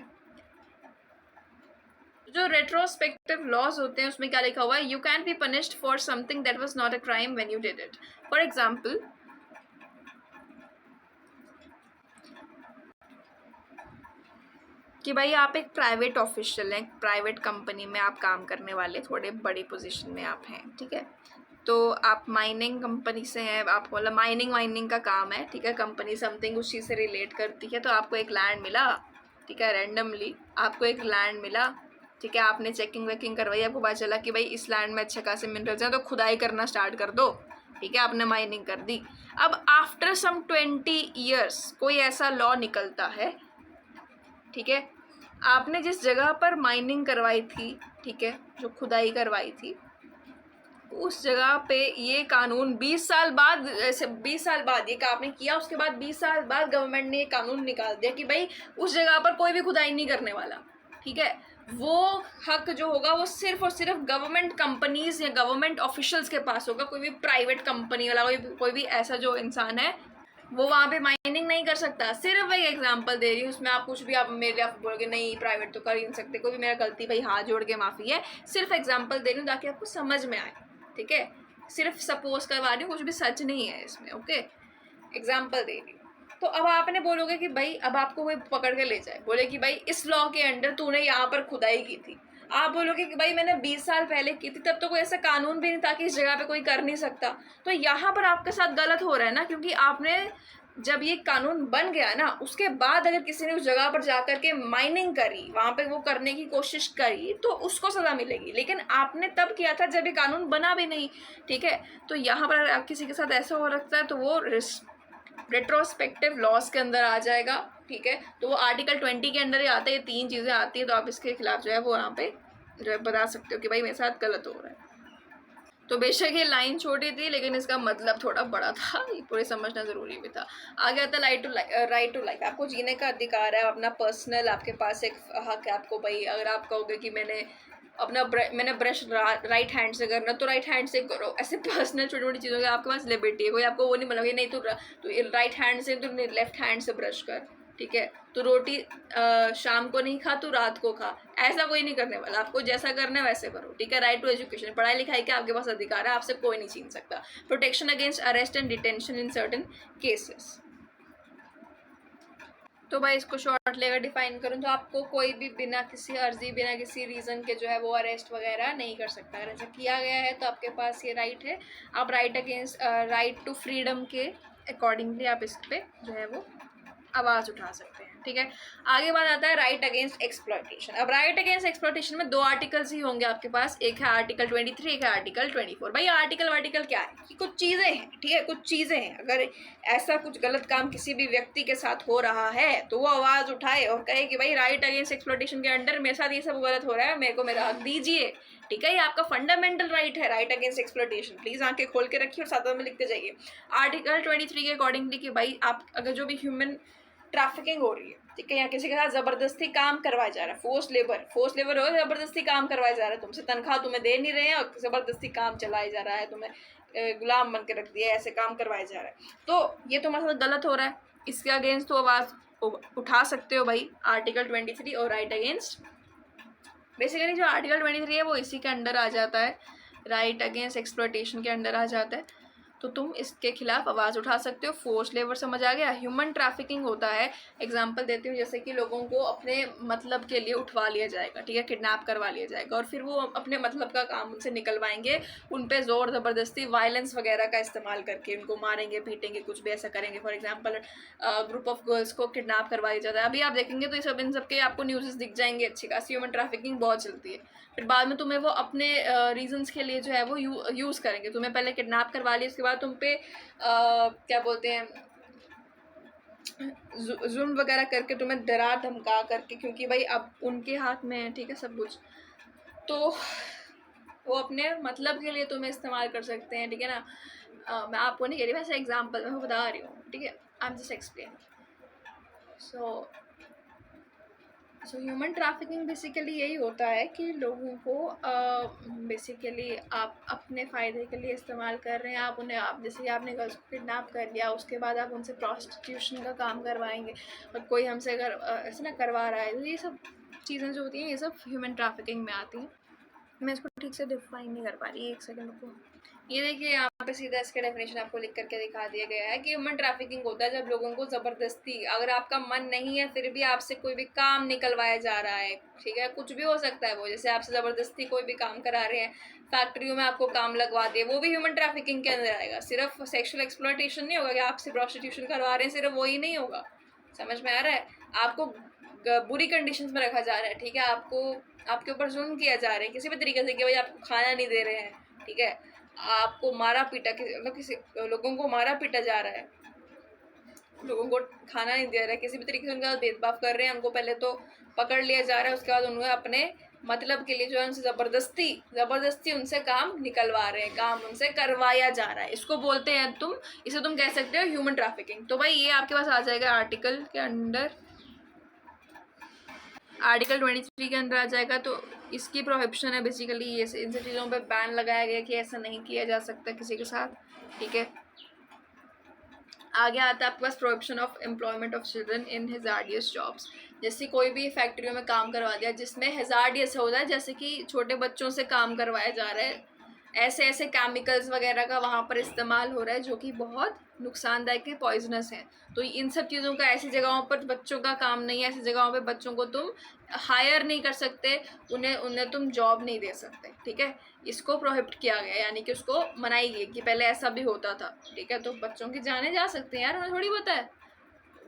जो रेट्रोस्पेक्टिव लॉज होते हैं उसमें क्या लिखा हुआ है, you can be punished for something that was not a crime when you did it. For example, कि भाई आप एक प्राइवेट ऑफिशियल हैं, प्राइवेट कंपनी में आप काम करने वाले, थोड़े बड़ी पोजीशन में आप हैं, ठीक है, तो आप माइनिंग कंपनी से हैं, आपको मतलब माइनिंग का काम है, ठीक है, कंपनी समथिंग उस चीज़ से रिलेट करती है, तो आपको एक लैंड मिला, ठीक है, रैंडमली आपको एक लैंड मिला, ठीक है, आपने चेकिंग वेकिंग करवाई, आपको पता चला कि भाई इस लैंड में अच्छे खासे मिनरल्स हैं, तो खुदाई करना स्टार्ट कर दो, ठीक है, आपने माइनिंग कर दी। अब आफ्टर सम 20 ईयर्स कोई ऐसा लॉ निकलता है, ठीक है, आपने जिस जगह पर माइनिंग करवाई थी, ठीक है, जो खुदाई करवाई थी, उस जगह पे ये कानून 20 साल बाद, ऐसे 20 साल बाद ये आपने किया, उसके बाद 20 साल बाद गवर्नमेंट ने ये कानून निकाल दिया कि भाई उस जगह पर कोई भी खुदाई नहीं करने वाला, ठीक है। वो हक जो होगा वो सिर्फ और सिर्फ गवर्नमेंट कंपनीज या गवर्नमेंट ऑफिशियल्स के पास होगा। कोई भी प्राइवेट कंपनी वाला कोई भी ऐसा जो इंसान है वो वहाँ पे माइनिंग नहीं कर सकता। सिर्फ एक एग्जांपल दे रही हूँ, उसमें आप कुछ भी आप मेरे आप बोलोगे नहीं प्राइवेट तो कर ही नहीं सकते, कोई भी मेरा गलती भाई हाथ जोड़ के माफ़ी है, सिर्फ एग्जांपल दे रही हूँ ताकि आपको समझ में आए, ठीक है, सिर्फ सपोज करवा रही हूँ, कुछ भी सच नहीं है इसमें, ओके, एग्जाम्पल दे रही हूँ। तो अब आपने बोलोगे कि भाई अब आपको कोई पकड़ के ले जाए, बोले कि भाई इस लॉ के अंडर तूने यहाँ पर खुदाई की थी, आप बोलोगे कि भाई मैंने 20 साल पहले की थी, तब तो कोई ऐसा कानून भी नहीं था कि इस जगह पे कोई कर नहीं सकता। तो यहाँ पर आपके साथ गलत हो रहा है ना, क्योंकि आपने जब ये कानून बन गया ना, उसके बाद अगर किसी ने उस जगह पर जाकर के माइनिंग करी, वहाँ पे वो करने की कोशिश करी, तो उसको सज़ा मिलेगी। लेकिन आपने तब किया था जब ये कानून बना भी नहीं, ठीक है। तो यहाँ पर अगर किसी के साथ ऐसा हो रखता है तो वो रेट्रोस्पेक्टिव लॉस के अंदर आ जाएगा, ठीक है। तो वो आर्टिकल 20 के अंदर ही आता है, ये 3 चीज़ें आती है। तो आप इसके खिलाफ जो है वो यहाँ पे जो है बता सकते हो कि भाई मेरे साथ गलत हो रहा है। तो बेशक ये लाइन छोटी थी, लेकिन इसका मतलब थोड़ा बड़ा था, ये पूरे समझना ज़रूरी भी था। आगे आता है राइट टू लाइफ। आपको जीने का अधिकार है, अपना पर्सनल, आपके पास एक हक है आपको। भाई अगर आप कहोगे कि मैंने ब्रश राइट हैंड से करना, तो राइट हैंड से करो। ऐसे पर्सनल छोटी छोटी चीज़ों की आपके पास लिबर्टी है, कोई आपको वो नहीं बोलेगा नहीं तो राइट हैंड से, तो लेफ्ट हैंड से ब्रश कर, ठीक है। तो रोटी शाम को नहीं खा तो रात को खा, ऐसा कोई नहीं करने वाला। आपको जैसा करना है वैसे करो, ठीक है। राइट टू एजुकेशन, पढ़ाई लिखाई के आपके पास अधिकार है, आपसे कोई नहीं छीन सकता। Protection against arrest and detention in certain cases. तो भाई इसको शॉर्टली अगर डिफाइन करूँ तो आपको कोई भी बिना किसी अर्जी, बिना किसी रीज़न के जो है वो अरेस्ट वगैरह नहीं कर सकता। अगर ऐसा किया गया है तो आपके पास ये राइट है। आप राइट टू फ्रीडम के अकॉर्डिंगली आप इस पर जो है वो आवाज़ उठा सकते हैं, ठीक है। आगे बात आता है राइट अगेंस्ट एक्सप्लॉयटेशन। अब राइट अगेंस्ट एक्सप्लॉयटेशन में 2 आर्टिकल्स ही होंगे आपके पास, एक है आर्टिकल 23, एक है आर्टिकल 24। भाई आर्टिकल क्या है कि कुछ चीज़ें हैं, ठीक है, कुछ चीज़ें हैं। अगर ऐसा कुछ गलत काम किसी भी व्यक्ति के साथ हो रहा है तो वो आवाज़ उठाए और कहे कि भाई राइट अगेंस्ट एक्सप्लॉयटेशन के अंडर मेरे साथ ये सब गलत हो रहा है, मेरे को मेरा हक दीजिए, ठीक है। ये आपका फंडामेंटल राइट है, राइट अगेंस्ट एक्सप्लॉयटेशन। प्लीज़ आंखें खोल के रखिए और साथ में लिखते जाइए। आर्टिकल 23 के अकॉर्डिंगली कि भाई आप अगर जो भी ह्यूमन ट्रैफिकिंग हो रही है, ठीक है, या किसी के साथ ज़बरदस्ती काम करवाया जा रहा है, फोर्स लेबर हो, ज़बरदस्ती काम करवाया जा रहा है, तुमसे तनख्वाह तुम्हें दे नहीं रहे हैं और ज़बरदस्ती काम चलाया जा रहा है, तुम्हें गुलाम बन के रख दिया है, ऐसे काम करवाया जा रहा है, तो ये तुम्हारे साथ गलत हो रहा है। इसके अगेंस्ट तो आवाज़ उठा सकते हो भाई, आर्टिकल 23 और राइट अगेंस्ट। बेसिकली जो आर्टिकल 23 है वो इसी के अंडर आ जाता है, राइट अगेंस्ट एक्सप्लॉयटेशन के अंडर आ जाता है। तो तुम इसके खिलाफ आवाज़ उठा सकते हो। फोर्स लेबर समझ आ गया। ह्यूमन ट्रैफिकिंग होता है, एग्जांपल देती हूँ, जैसे कि लोगों को अपने मतलब के लिए उठवा लिया जाएगा, ठीक है, किडनैप करवा लिया जाएगा और फिर वो अपने मतलब का काम उनसे निकलवाएंगे, उन पे ज़ोर ज़बरदस्ती वायलेंस वगैरह का इस्तेमाल करके उनको मारेंगे, पीटेंगे, कुछ भी ऐसा करेंगे। For example group of girls को किडनैप करवा दिया जाता है। अभी आप देखेंगे तो इन सब के आपको न्यूज़ दिख जाएंगे, अच्छी खासी ह्यूमन ट्रैफिकिंग बहुत चलती है। फिर बाद में तुम्हें वो अपने रीजंस के लिए जो है वो यूज़ करेंगे। तुम्हें पहले किडनैप करवा लिया, उसके बाद तुम पे क्या बोलते हैं, जुल्म वगैरह करके तुम्हें डरा धमका करके, क्योंकि भाई अब उनके हाथ में है, ठीक है, सब कुछ, तो वो अपने मतलब के लिए तुम्हें इस्तेमाल कर सकते हैं, ठीक है ना। मैं आपको नहीं कह रही, वैसे एग्जांपल मैं बता रही हूँ, ठीक है, I am just explain. So human trafficking basically यही होता है कि लोगों को बेसिकली आप अपने फ़ायदे के लिए इस्तेमाल कर रहे हैं। आप जैसे आपने गर्ल्स को किडनैप कर लिया, उसके बाद आप उनसे प्रॉस्टिट्यूशन का काम करवाएंगे और कोई हमसे अगर ऐसे ना करवा रहा है, तो ये सब चीज़ें जो होती हैं ये सब ह्यूमन ट्रैफिकिंग में आती हैं। मैं इसको ठीक से डिफाइन नहीं कर पा रही, एक सेकंड को। ये देखिए यहाँ पे सीधा इसका डेफिनेशन आपको लिख करके दिखा दिया गया है कि ह्यूमन ट्रैफिकिंग होता है जब लोगों को ज़बरदस्ती, अगर आपका मन नहीं है फिर भी आपसे कोई भी काम निकलवाया जा रहा है, ठीक है, कुछ भी हो सकता है वो, जैसे आपसे ज़बरदस्ती कोई भी काम करा रहे हैं, फैक्ट्रियों में आपको काम लगवा दिए, वो भी ह्यूमन ट्रैफिकिंग के अंदर आएगा। सिर्फ सेक्शुअल एक्सप्लॉयटेशन नहीं होगा कि आपसे प्रॉस्टिट्यूशन करवा रहे हैं, सिर्फ वही नहीं होगा, समझ में आ रहा है। आपको बुरी कंडीशंस में रखा जा रहा है, ठीक है, आपके ऊपर जुल्म किया जा रहा है किसी भी तरीके से कि भाई आपको खाना नहीं दे रहे हैं, ठीक है, आपको मारा पीटा, किसी लोगों को मारा पीटा जा रहा है, लोगों को खाना नहीं दे रहा है, किसी भी तरीके से उनका भेदभाव कर रहे हैं, उनको पहले तो पकड़ लिया जा रहा है, उसके बाद उन्हें अपने मतलब के लिए जो है उनसे ज़बरदस्ती उनसे काम निकलवा रहे हैं, काम उनसे करवाया जा रहा है, इसको बोलते हैं इसे तुम कह सकते हो ह्यूमन ट्रैफिकिंग। तो भाई ये आपके पास आ जाएगा आर्टिकल के अंडर, आर्टिकल 23 के अंदर आ जाएगा। तो इसकी प्रोहिबिशन है बेसिकली, ये इन सब चीज़ों पे बैन लगाया गया कि ऐसा नहीं किया जा सकता किसी के साथ, ठीक है। आगे आता है आपके पास prohibition of employment of children in hazardous jobs. जैसे कोई भी फैक्ट्रियों में काम करवा दिया जिसमें हैज़ार्डियस होता है, जैसे कि छोटे बच्चों से काम करवाया जा रहा है, ऐसे केमिकल्स वगैरह का वहाँ पर इस्तेमाल हो रहा है जो कि बहुत नुकसानदायक है, पॉइजनस है। तो इन सब चीज़ों का ऐसी जगहों पर बच्चों का काम नहीं है, ऐसी जगहों पे बच्चों को तुम हायर नहीं कर सकते, उन्हें तुम जॉब नहीं दे सकते, ठीक है। इसको प्रोहिबिट किया गया, यानी कि उसको मनाई गई कि पहले ऐसा भी होता था, ठीक है। तो बच्चों की जाने जा सकते हैं यार, उन्हें थोड़ी पता है,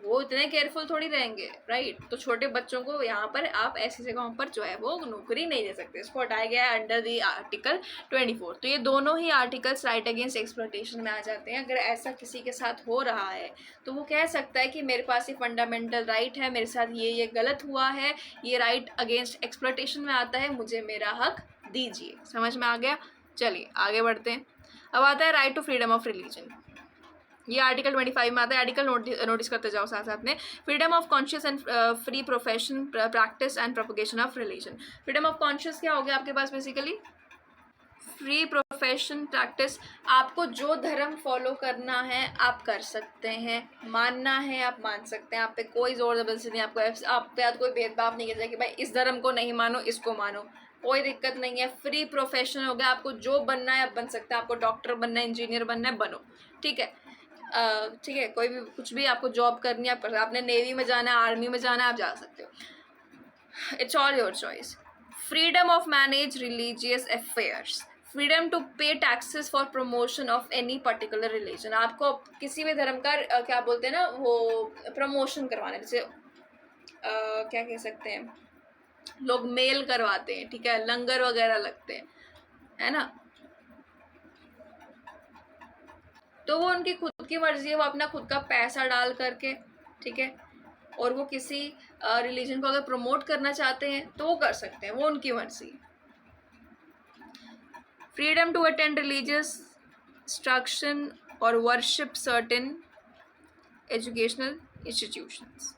वो इतने केयरफुल थोड़ी रहेंगे, राइट। तो छोटे बच्चों को यहाँ पर आप ऐसी जगहों पर जो है वो नौकरी नहीं दे सकते। इसको हटाया गया है अंडर दी आर्टिकल 24। तो ये दोनों ही आर्टिकल्स राइट अगेंस्ट एक्सप्लॉयटेशन में आ जाते हैं। अगर ऐसा किसी के साथ हो रहा है तो वो कह सकता है कि मेरे पास ये फंडामेंटल राइट है, मेरे साथ ये गलत हुआ है, ये राइट अगेंस्ट एक्सप्लॉयटेशन में आता है, मुझे मेरा हक दीजिए। समझ में आ गया? चलिए आगे बढ़ते हैं। अब आता है right to freedom of religion. ये आर्टिकल 25 में आता है। आर्टिकल नोटिस करते जाओ साथ साथ में। Freedom of conscious and free profession, practice and propagation of religion. Freedom of conscious क्या हो गया आपके पास? बेसिकली फ्री प्रोफेशन, प्रैक्टिस, आपको जो धर्म फॉलो करना है आप कर सकते हैं, मानना है आप मान सकते हैं, आप पे कोई जोर जबरदस्ती नहीं, आप पे कोई भेदभाव नहीं किया जाए कि भाई इस धर्म को नहीं मानो, इसको मानो, कोई दिक्कत नहीं है। फ्री प्रोफेशन हो गया, आपको जो बनना है आप बन सकते हैं, आपको डॉक्टर बनना है, इंजीनियर बनना है, बनो, ठीक है। ठीक है, कोई भी कुछ भी आपको जॉब करनी है आप कर, आपने नेवी में जाना है, आर्मी में जाना है, आप जा सकते हो। It's all your choice. Freedom of manage religious affairs, freedom to pay taxes for promotion of any particular religion. आपको किसी भी धर्म का क्या बोलते हैं ना, वो प्रमोशन करवाना, जैसे क्या कह सकते हैं, लोग मेल करवाते हैं, ठीक है, लंगर वगैरह लगते हैं, है ना। तो वो उनकी खुद की मर्जी है, वो अपना खुद का पैसा डाल करके, ठीक है, और वो किसी रिलीजन को अगर प्रमोट करना चाहते हैं तो वो कर सकते हैं, वो उनकी मर्जी। Freedom to attend religious instruction और वर्शिप सर्टेन एजुकेशनल इंस्टीट्यूशंस।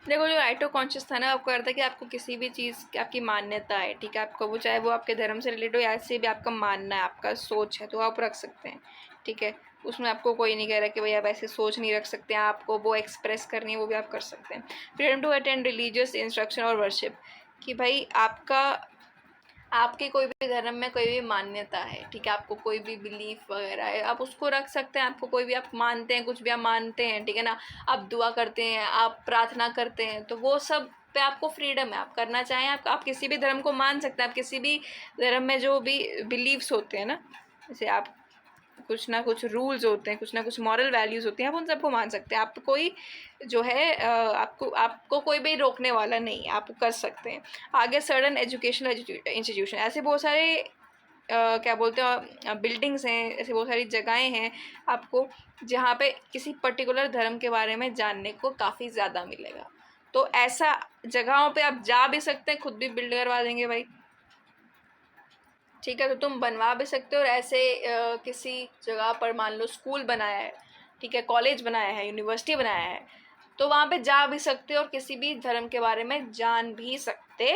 देखो जो राइट ऑफ कॉन्शियस था ना, आपको कहता है कि आपको किसी भी चीज़ की आपकी मान्यता है, ठीक है, आपको वो चाहे वो आपके धर्म से रिलेटेड हो या ऐसे भी आपका मानना है, आपका सोच है, तो आप रख सकते हैं, ठीक है। उसमें आपको कोई नहीं कह रहा कि भाई आप ऐसे सोच नहीं रख सकते हैं, आपको वो एक्सप्रेस करनी है वो भी आप कर सकते हैं। Freedom to attend religious instruction और वर्शिप, कि भाई आपके कोई भी धर्म में कोई भी मान्यता है, ठीक है, आपको कोई भी बिलीफ वगैरह है, आप उसको रख सकते हैं। आपको कोई भी आप मानते हैं, कुछ भी आप मानते हैं, ठीक है ना, आप दुआ करते हैं, आप प्रार्थना करते हैं, तो वो सब पे आपको फ्रीडम है, आप करना चाहें, आप किसी भी धर्म को मान सकते हैं। आप किसी भी धर्म में जो भी बिलीव्स होते हैं ना, जैसे आप कुछ ना कुछ रूल्स होते हैं, कुछ ना कुछ मॉरल वैल्यूज़ होती हैं, आप उन सबको मान सकते हैं। आप कोई जो है आपको कोई भी रोकने वाला नहीं है, आप कर सकते हैं। आगे सडन एजुकेशनल इंस्टीट्यूशन, ऐसे बहुत सारे क्या बोलते हैं बिल्डिंग्स हैं, ऐसी बहुत सारी जगहें हैं आपको जहाँ पे किसी पर्टिकुलर धर्म के बारे में जानने को काफ़ी ज़्यादा मिलेगा। तो ऐसा जगहों पे आप जा भी सकते हैं, खुद भी बिल्ड करवा देंगे भाई, ठीक है। तो तुम बनवा भी सकते हो। और ऐसे किसी जगह पर मान लो स्कूल बनाया है, ठीक है, कॉलेज बनाया है, यूनिवर्सिटी बनाया है, तो वहाँ पे जा भी सकते हो और किसी भी धर्म के बारे में जान भी सकते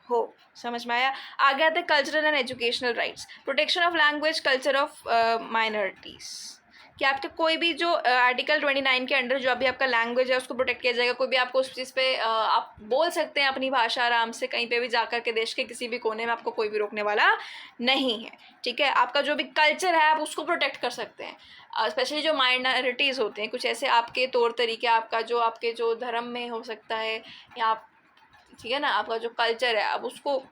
हो। समझ में आया? आगे आते हैं cultural and educational rights. Protection of language culture of minorities, कि आपके कोई भी जो आर्टिकल 29 के अंडर जो अभी आपका लैंग्वेज है उसको प्रोटेक्ट किया जाएगा। कोई भी आपको उस चीज़ पे आप बोल सकते हैं अपनी भाषा आराम से, कहीं पे भी जाकर के देश के किसी भी कोने में आपको कोई भी रोकने वाला नहीं है, ठीक है। आपका जो भी कल्चर है आप उसको प्रोटेक्ट कर सकते हैं। स्पेशली जो माइनॉरिटीज़ होते हैं, कुछ ऐसे आपके तौर तरीके, आपके जो धर्म में हो सकता है या आप, ठीक है ना, आपका जो कल्चर है आप उसको,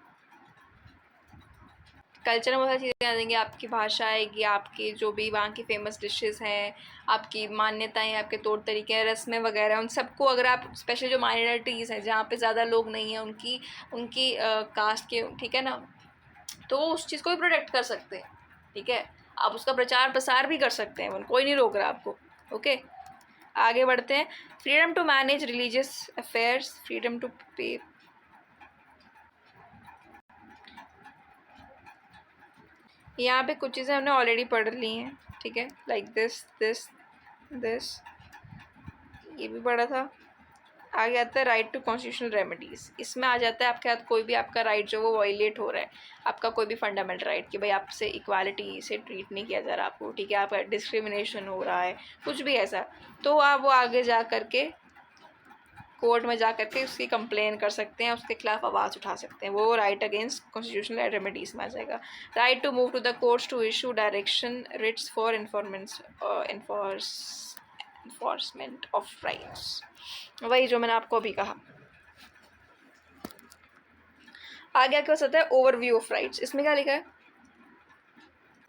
कल्चर में बहुत सारी चीज़ें आ जाएंगी, आपकी भाषा आएगी, आपकी जो भी वहाँ की फेमस डिशेस हैं, आपकी मान्यताएं, आपके तौर तरीके हैं, रस्में वगैरह, उन सबको अगर आप स्पेशली जो माइनॉरिटीज़ हैं जहाँ पे ज़्यादा लोग नहीं हैं उनकी कास्ट के, ठीक है ना, तो उस चीज़ को भी प्रोटेक्ट कर सकते हैं, ठीक है। आप उसका प्रचार प्रसार भी कर सकते हैं, कोई नहीं रोक रहा आपको, ओके। आगे बढ़ते हैं। Freedom to manage religious affairs, freedom to पे, यहाँ पे कुछ चीज़ें हमने ऑलरेडी पढ़ ली हैं, ठीक है, लाइक दिस, ये भी पढ़ा था। आगे आता है राइट टू कॉन्स्टिट्यूशनल रेमेडीज़। इसमें आ जाता है आपके हाथ कोई भी आपका राइट जो वो वायलेट हो रहा है, आपका कोई भी फंडामेंटल राइट कि भाई आपसे इक्वालिटी से ट्रीट नहीं किया जा रहा आपको, ठीक है, आपका डिस्क्रिमिनेशन हो रहा है, कुछ भी ऐसा, तो आप वो आगे जा कर के कोर्ट में जा करके उसकी कंप्लेन कर सकते हैं, उसके खिलाफ आवाज़ उठा सकते हैं, वो राइट अगेंस्ट कॉन्स्टिट्यूशनल रेमेडीज में आ जाएगा। Right to move to the courts to issue direction writs for enforcement of rights, वही जो मैंने आपको अभी कहा। आगे क्या हो सकता है, ओवरव्यू ऑफ राइट्स। इसमें क्या लिखा है,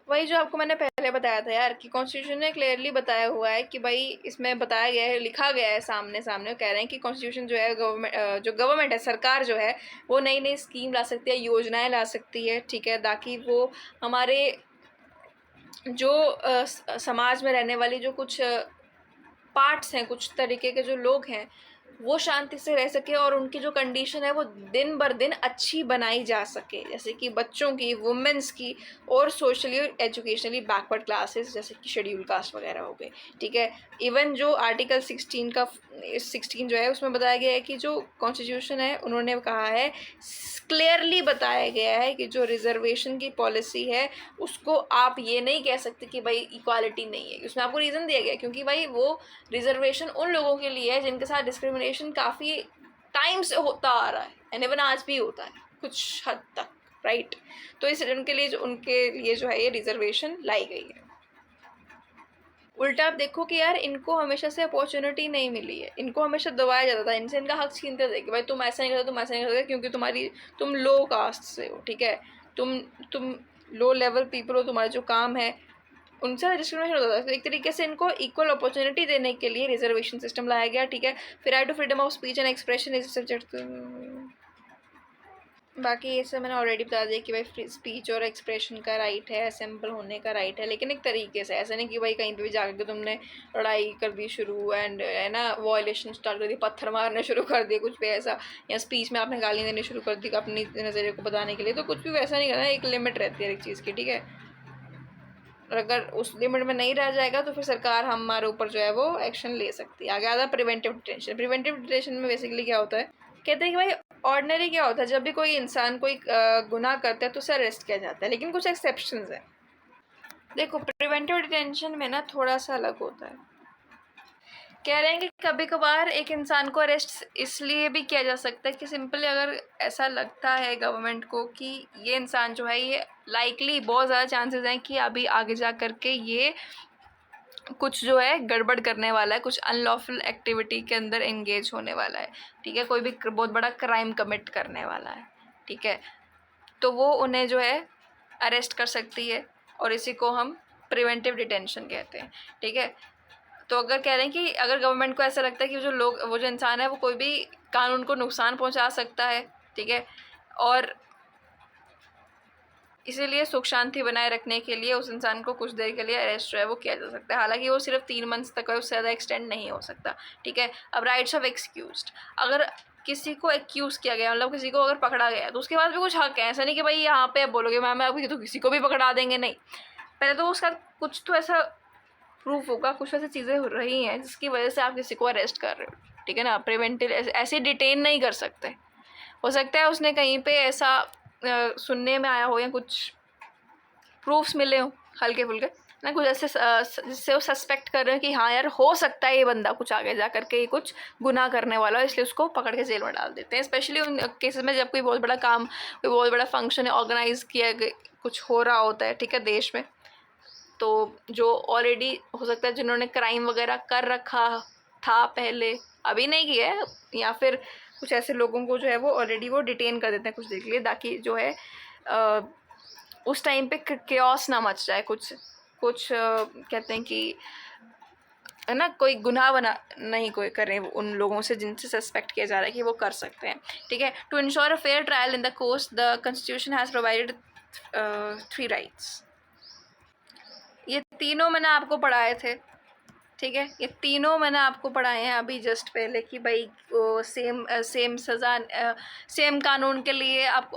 वही जो आपको मैंने पहले बताया था यार कि कॉन्स्टिट्यूशन ने क्लियरली बताया हुआ है कि भाई इसमें बताया गया है, लिखा गया है सामने सामने, कह रहे हैं कि कॉन्स्टिट्यूशन जो है गवर्नमेंट है, सरकार जो है वो नई नई स्कीम ला सकती है, योजनाएं ला सकती है, ठीक है, ताकि वो हमारे जो समाज में रहने वाली जो कुछ पार्ट्स हैं, कुछ तरीके के जो लोग हैं, वो शांति से रह सके और उनकी जो कंडीशन है वो दिन बर दिन अच्छी बनाई जा सके, जैसे कि बच्चों की, वुमेंस की और सोशली और एजुकेशनली बैकवर्ड क्लासेस जैसे कि शेड्यूल कास्ट वगैरह हो गए, ठीक है। इवन जो आर्टिकल 16 जो है उसमें बताया गया है कि जो कॉन्स्टिट्यूशन है उन्होंने कहा है, क्लियरली बताया गया है कि जो रिजर्वेशन की पॉलिसी है उसको आप ये नहीं कह सकते कि भाई इक्वालिटी नहीं है। उसमें आपको रीज़न दिया गया है क्योंकि भाई वो रिजर्वेशन उन लोगों के लिए है जिनके साथ डिस्क्रिमिनेशन काफ़ी टाइम से होता आ रहा है, एंड इवन आज भी होता है कुछ हद तक, राइट। तो इस उनके लिए जो है ये रिजर्वेशन लाई गई है। उल्टा आप देखो कि यार इनको हमेशा से अपॉर्चुनिटी नहीं मिली है, इनको हमेशा दबाया जाता था, इनसे इनका हक छीनते थे कि भाई तुम ऐसा नहीं करते, तुम ऐसा नहीं करते क्योंकि तुम लो कास्ट से हो, ठीक है, तुम लो लेवल पीपल हो, तुम्हारा जो काम है उनसे डिस्क्रिमिनेशन होता था। तो एक तरीके से इनको इक्वल अपॉर्चुनिटी देने के लिए रिजर्वेशन सिस्टम लाया गया, ठीक है। फिर right to freedom of speech and expression is subject, बाकी ये सब मैंने ऑलरेडी बता दिया कि भाई स्पीच और एक्सप्रेशन का राइट है, असेंबल होने का राइट है, लेकिन एक तरीके से, ऐसा नहीं कि भाई कहीं पे भी जाकर तुमने लड़ाई कर दी शुरू एंड है ना वॉयलेशन स्टार्ट कर दी, पत्थर मारने शुरू कर दिए, कुछ भी ऐसा, या स्पीच में आपने गाली देने शुरू कर दी अपनी नज़रिए को बताने के लिए, तो कुछ भी वैसा नहीं करना, एक लिमिट रहती है एक चीज़ की, ठीक है। और अगर उस लिमिट में नहीं रह जाएगा तो फिर सरकार हमारे ऊपर जो है वो एक्शन ले सकती है। आगे आता है प्रिवेंटिव डिटेंशन। प्रिवेंटिव डिटेंशन में बेसिकली क्या होता है, कहते हैं कि भाई ऑर्डिनरी क्या होता है, जब भी कोई इंसान कोई गुनाह करता है तो उसे अरेस्ट किया जाता है, लेकिन कुछ एक्सेप्शंस हैं। देखो प्रिवेंटिव डिटेंशन में ना थोड़ा सा अलग होता है, कह रहे हैं कि कभी कभार एक इंसान को अरेस्ट इसलिए भी किया जा सकता है कि सिंपली अगर ऐसा लगता है गवर्नमेंट को कि ये इंसान जो है ये लाइकली बहुत ज़्यादा चांसेस हैं कि अभी आगे जा कर के ये कुछ जो है गड़बड़ करने वाला है, कुछ अनलॉफुल एक्टिविटी के अंदर एंगेज होने वाला है, ठीक है, कोई भी बहुत बड़ा क्राइम कमिट करने वाला है, ठीक है, तो वो उन्हें जो है अरेस्ट कर सकती है और इसी को हम प्रिवेंटिव डिटेंशन कहते हैं, ठीक है। तो अगर कह रहे हैं कि अगर गवर्नमेंट को ऐसा लगता है कि वो जो इंसान है वो कोई भी कानून को नुकसान पहुंचा सकता है, ठीक है, और इसीलिए सुख शांति बनाए रखने के लिए उस इंसान को कुछ देर के लिए अरेस्ट जो है वो किया जा सकता है, हालांकि वो सिर्फ 3 मंथ्स तक है, उससे ज़्यादा एक्सटेंड नहीं हो सकता, ठीक है। अब राइट्स ऑफ एक्सक्यूज्ड, अगर किसी को एक्यूज़ किया गया, मतलब किसी को अगर पकड़ा गया तो उसके बाद भी कुछ हक है, ऐसा नहीं कि भाई यहाँ पे बोलोगे मैम अभी तो किसी को भी पकड़ा देंगे, नहीं, पहले तो उसका कुछ तो ऐसा प्रूफ होगा, कुछ ऐसी चीज़ें हो रही हैं जिसकी वजह से आप किसी को अरेस्ट कर रहे हो, ठीक है ना। प्रिवेंटिव ऐसे डिटेन नहीं कर सकते, हो सकता है उसने कहीं पे ऐसा सुनने में आया हो या कुछ प्रूफ्स मिले हो हल्के फुल्के ना, कुछ ऐसे जिससे वो सस्पेक्ट कर रहे हैं कि हाँ यार हो सकता है ये बंदा कुछ आगे जा करके ये कुछ गुनाह करने वाला है, इसलिए उसको पकड़ के जेल में डाल देते हैं। स्पेशली उन केसेस में जब कोई बहुत बड़ा काम, कोई बहुत बड़ा फंक्शन ऑर्गेनाइज किया कुछ हो रहा होता है, ठीक है, देश में, तो जो ऑलरेडी हो सकता है जिन्होंने क्राइम वगैरह कर रखा था पहले, अभी नहीं किया है, या फिर कुछ ऐसे लोगों को जो है वो ऑलरेडी वो डिटेन कर देते हैं कुछ देर के लिए, ताकि जो है उस टाइम पे केओस ना मच जाए, कुछ कहते हैं कि है ना कोई गुनाह बना नहीं कोई करें उन लोगों से जिनसे सस्पेक्ट किया जा रहा है कि वो कर सकते हैं, ठीक है। To ensure a fair trial in the courts the constitution has provided 3 rights. ये तीनों मैंने आपको पढ़ाए थे, ठीक है, ये तीनों मैंने आपको पढ़ाए हैं अभी जस्ट पहले कि भाई सेम सज़ा, सेम कानून के लिए आप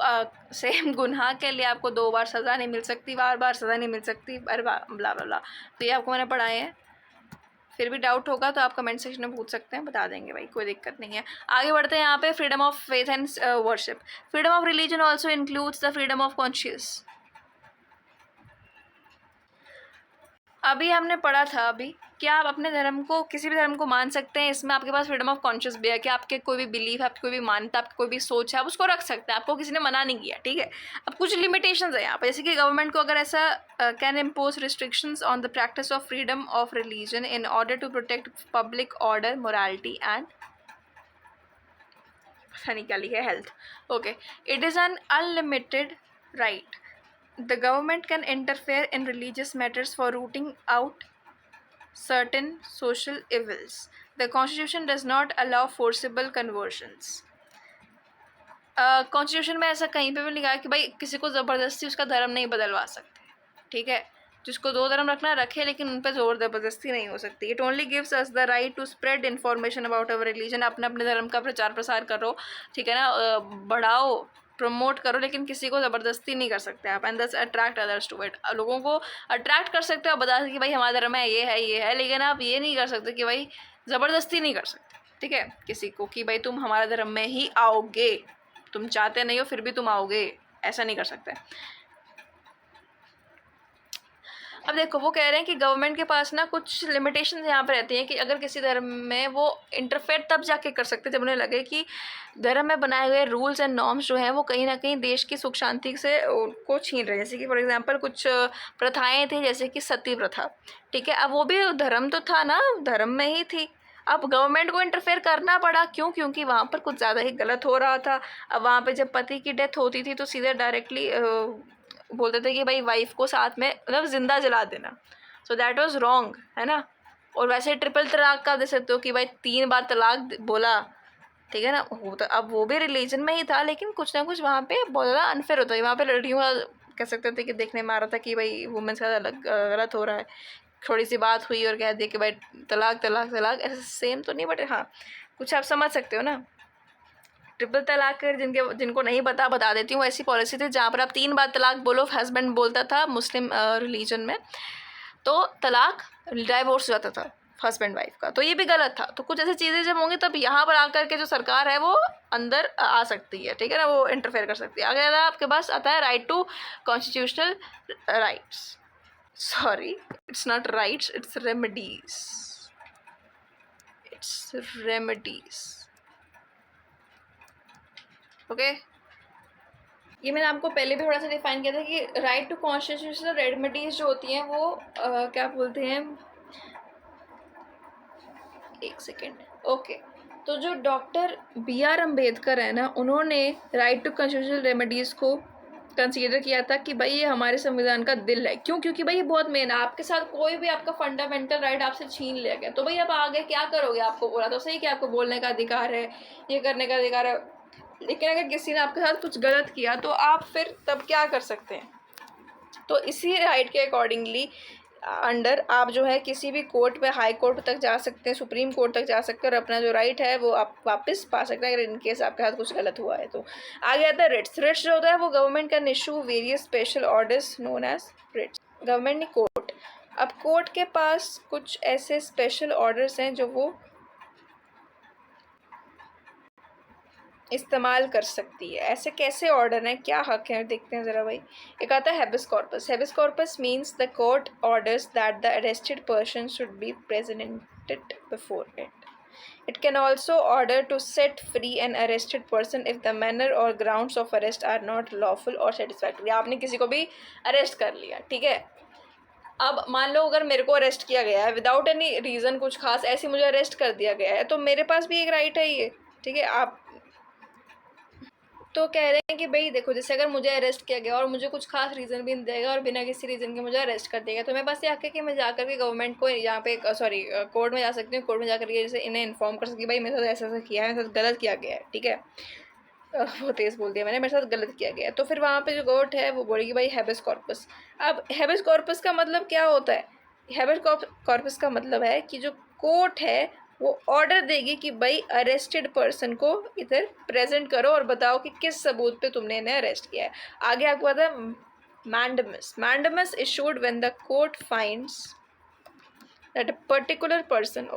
सेम गुनाह के लिए आपको 2 बार सज़ा नहीं मिल सकती, बार सज़ा नहीं मिल सकती, अरे ब्ला ब्ला। तो ये आपको मैंने पढ़ाए हैं, फिर भी डाउट होगा तो आप कमेंट सेक्शन में पूछ सकते हैं, बता देंगे भाई, कोई दिक्कत नहीं है। आगे बढ़ते हैं यहाँ पे, freedom of faith and worship. Freedom of religion also includes the freedom of conscious. अभी हमने पढ़ा था, अभी कि आप अपने धर्म को, किसी भी धर्म को मान सकते हैं, इसमें आपके पास फ्रीडम ऑफ कॉन्शियस भी है कि आपके कोई भी बिलीफ, आपकी कोई भी मान्यता, आपकी कोई भी सोच है, आप उसको रख सकते हैं, आपको किसी ने मना नहीं किया, ठीक है। अब कुछ लिमिटेशंस है यहाँ पर, जैसे कि गवर्नमेंट को अगर ऐसा can impose restrictions on the practice of freedom of religion in order to protect public order, morality and निकाली है health. Okay, it is an unlimited right. The government can interfere in religious matters for rooting out certain social evils. The Constitution does not allow forcible conversions. Constitution में ऐसा कहीं पे भी लिखा है कि भाई किसी को ज़बरदस्ती उसका धर्म नहीं बदलवा सकते, ठीक है। जिसको दो धर्म रखना रखे, लेकिन उन पर जोर ज़बरदस्ती नहीं हो सकती। It only gives us the right to spread information about our religion. अपने अपने धर्म का प्रचार प्रसार करो, ठीक है ना, बढ़ाओ, प्रमोट करो, लेकिन किसी को ज़बरदस्ती नहीं कर सकते आप। एंड दस अट्रैक्ट अदर्स टू इट। लोगों को अट्रैक्ट कर सकते हो, बता सकते कि भाई हमारा धर्म है, ये है, लेकिन आप ये नहीं कर सकते कि भाई ज़बरदस्ती नहीं कर सकते, ठीक है, किसी को कि भाई तुम हमारा धर्म में ही आओगे, तुम चाहते नहीं हो फिर भी तुम आओगे, ऐसा नहीं कर सकते। अब देखो, वो कह रहे हैं कि गवर्नमेंट के पास ना कुछ लिमिटेशंस यहाँ पे रहती हैं कि अगर किसी धर्म में वो इंटरफेयर तब जाके कर सकते जब उन्हें लगे कि धर्म में बनाए हुए रूल्स एंड नॉर्म्स जो हैं वो कहीं ना कहीं देश की सुख शांति से उनको छीन रहे हैं। जैसे कि फॉर एग्जांपल कुछ प्रथाएं थी, जैसे कि सती प्रथा, ठीक है। अब वो भी धर्म तो था ना, धर्म में ही थी। अब गवर्नमेंट को इंटरफेयर करना पड़ा, क्यों? क्योंकि वहाँ पर कुछ ज़्यादा ही गलत हो रहा था। अब वहाँ पे जब पति की डेथ होती थी तो सीधे डायरेक्टली बोलते थे कि भाई वाइफ को साथ में मतलब ज़िंदा जला देना, सो दैट वाज रॉन्ग, है ना। और वैसे ट्रिपल तलाक का दे सकते हो कि भाई 3 बार तलाक बोला, ठीक है ना। वो तो अब वो भी रिलीजन में ही था, लेकिन कुछ ना कुछ वहाँ पे बहुत ज़्यादा अनफेयर होता है। वहाँ पे लड़कियों का कह सकते थे कि देखने में आ रहा था कि भाई वुमेंस का गलत हो रहा है। थोड़ी सी बात हुई और कह दिया कि भाई तलाक तलाक तलाक, ऐसे सेम तो नहीं, बट हाँ कुछ आप समझ सकते हो ना। ट्रिपल तलाक कर जिनको नहीं बता देती हूँ, ऐसी पॉलिसी थी जहाँ पर आप 3 बार तलाक बोलो, हस्बैंड बोलता था मुस्लिम रिलीजन में, तो तलाक डाइवोर्स हो जाता था हस्बैंड वाइफ का, तो ये भी गलत था। तो कुछ ऐसी चीज़ें जब होंगी तब यहाँ पर आकर के जो सरकार है वो अंदर आ सकती है, ठीक है ना, वो इंटरफेयर कर सकती है। आगे आता है आपके पास आता है right to constitutional rights, sorry it's not rights, it's remedies, it's remedies, okay. ये मैंने आपको पहले भी थोड़ा सा डिफाइन किया था कि राइट टू कॉन्स्टिट्यूशनल रेमेडीज जो होती हैं वो क्या बोलते हैं, एक सेकेंड, ओके। तो जो डॉक्टर BR अम्बेडकर है ना, उन्होंने राइट टू कॉन्स्टिट्यूशनल रेमेडीज़ को कंसीडर किया था कि भाई ये हमारे संविधान का दिल है। क्यों? क्योंकि भाई ये बहुत मेन है। आपके साथ कोई भी आपका फंडामेंटल राइट आपसे छीन लिया गया, तो भाई अब आगे क्या करोगे? आपको बोला तो सही कि आपको बोलने का अधिकार है, ये करने का अधिकार है, लेकिन अगर किसी ने आपके साथ कुछ गलत किया तो आप फिर तब क्या कर सकते हैं? तो इसी राइट के अकॉर्डिंगली अंडर आप जो है किसी भी कोर्ट में, हाई कोर्ट तक जा सकते हैं, सुप्रीम कोर्ट तक जा सकते हैं और अपना जो राइट है वो आप वापस पा सकते हैं अगर इनकेस आपके साथ कुछ गलत हुआ है तो। आगे आता है रिट्स। रिट्स जो होता है वो government can issue various special orders known as writs. Government ने कोर्ट, अब कोर्ट के पास कुछ ऐसे स्पेशल ऑर्डर्स हैं जो वो इस्तेमाल कर सकती है। ऐसे कैसे ऑर्डर हैं, क्या हक है, देखते हैं ज़रा भाई। एक आता है habeas corpus. Habeas corpus means the court orders that the arrested person should be presented before it. It can also order to set free an arrested person if the manner or grounds of arrest are not lawful or satisfactory. आपने किसी को भी arrest कर लिया, ठीक है। अब मान लो अगर मेरे को अरेस्ट किया गया है विदाउट एनी रीज़न, कुछ खास ऐसे मुझे अरेस्ट कर दिया गया है, तो मेरे पास भी एक राइट है ये, ठीक है। आप तो कह रहे हैं कि भाई देखो, जैसे अगर मुझे अरेस्ट किया गया और मुझे कुछ खास रीज़न भी नहीं देगा और बिना किसी रीज़न के मुझे अरेस्ट कर देगा, तो मेरे पास ये हक है कि मैं जाकर के गवर्नमेंट को यहाँ पे सॉरी कोर्ट में जा सकती हूँ। कोर्ट में जाकर के जैसे इन्हें इन्फॉर्म कर सकती, भाई मेरे साथ ऐसा ऐसा किया है, मेरे साथ गलत किया गया है, ठीक है। वो तेज़ बोल दिया मैंने, मेरे साथ गलत किया गया है। तो फिर वहाँ पे जो कोर्ट है वो बोलेगी भाई हैबिस कॉर्पस। अब हैबिस कॉर्पस का मतलब क्या होता है? हैबिस कॉर्पस का मतलब है कि जो कोर्ट है वो ऑर्डर देगी कि भाई अरेस्टेड पर्सन को इधर प्रेजेंट करो और बताओ कि किस सबूत पे तुमने इन्हें अरेस्ट किया है। आगे आपको पता है mandamus. Mandamus issued when the court finds that a particular person,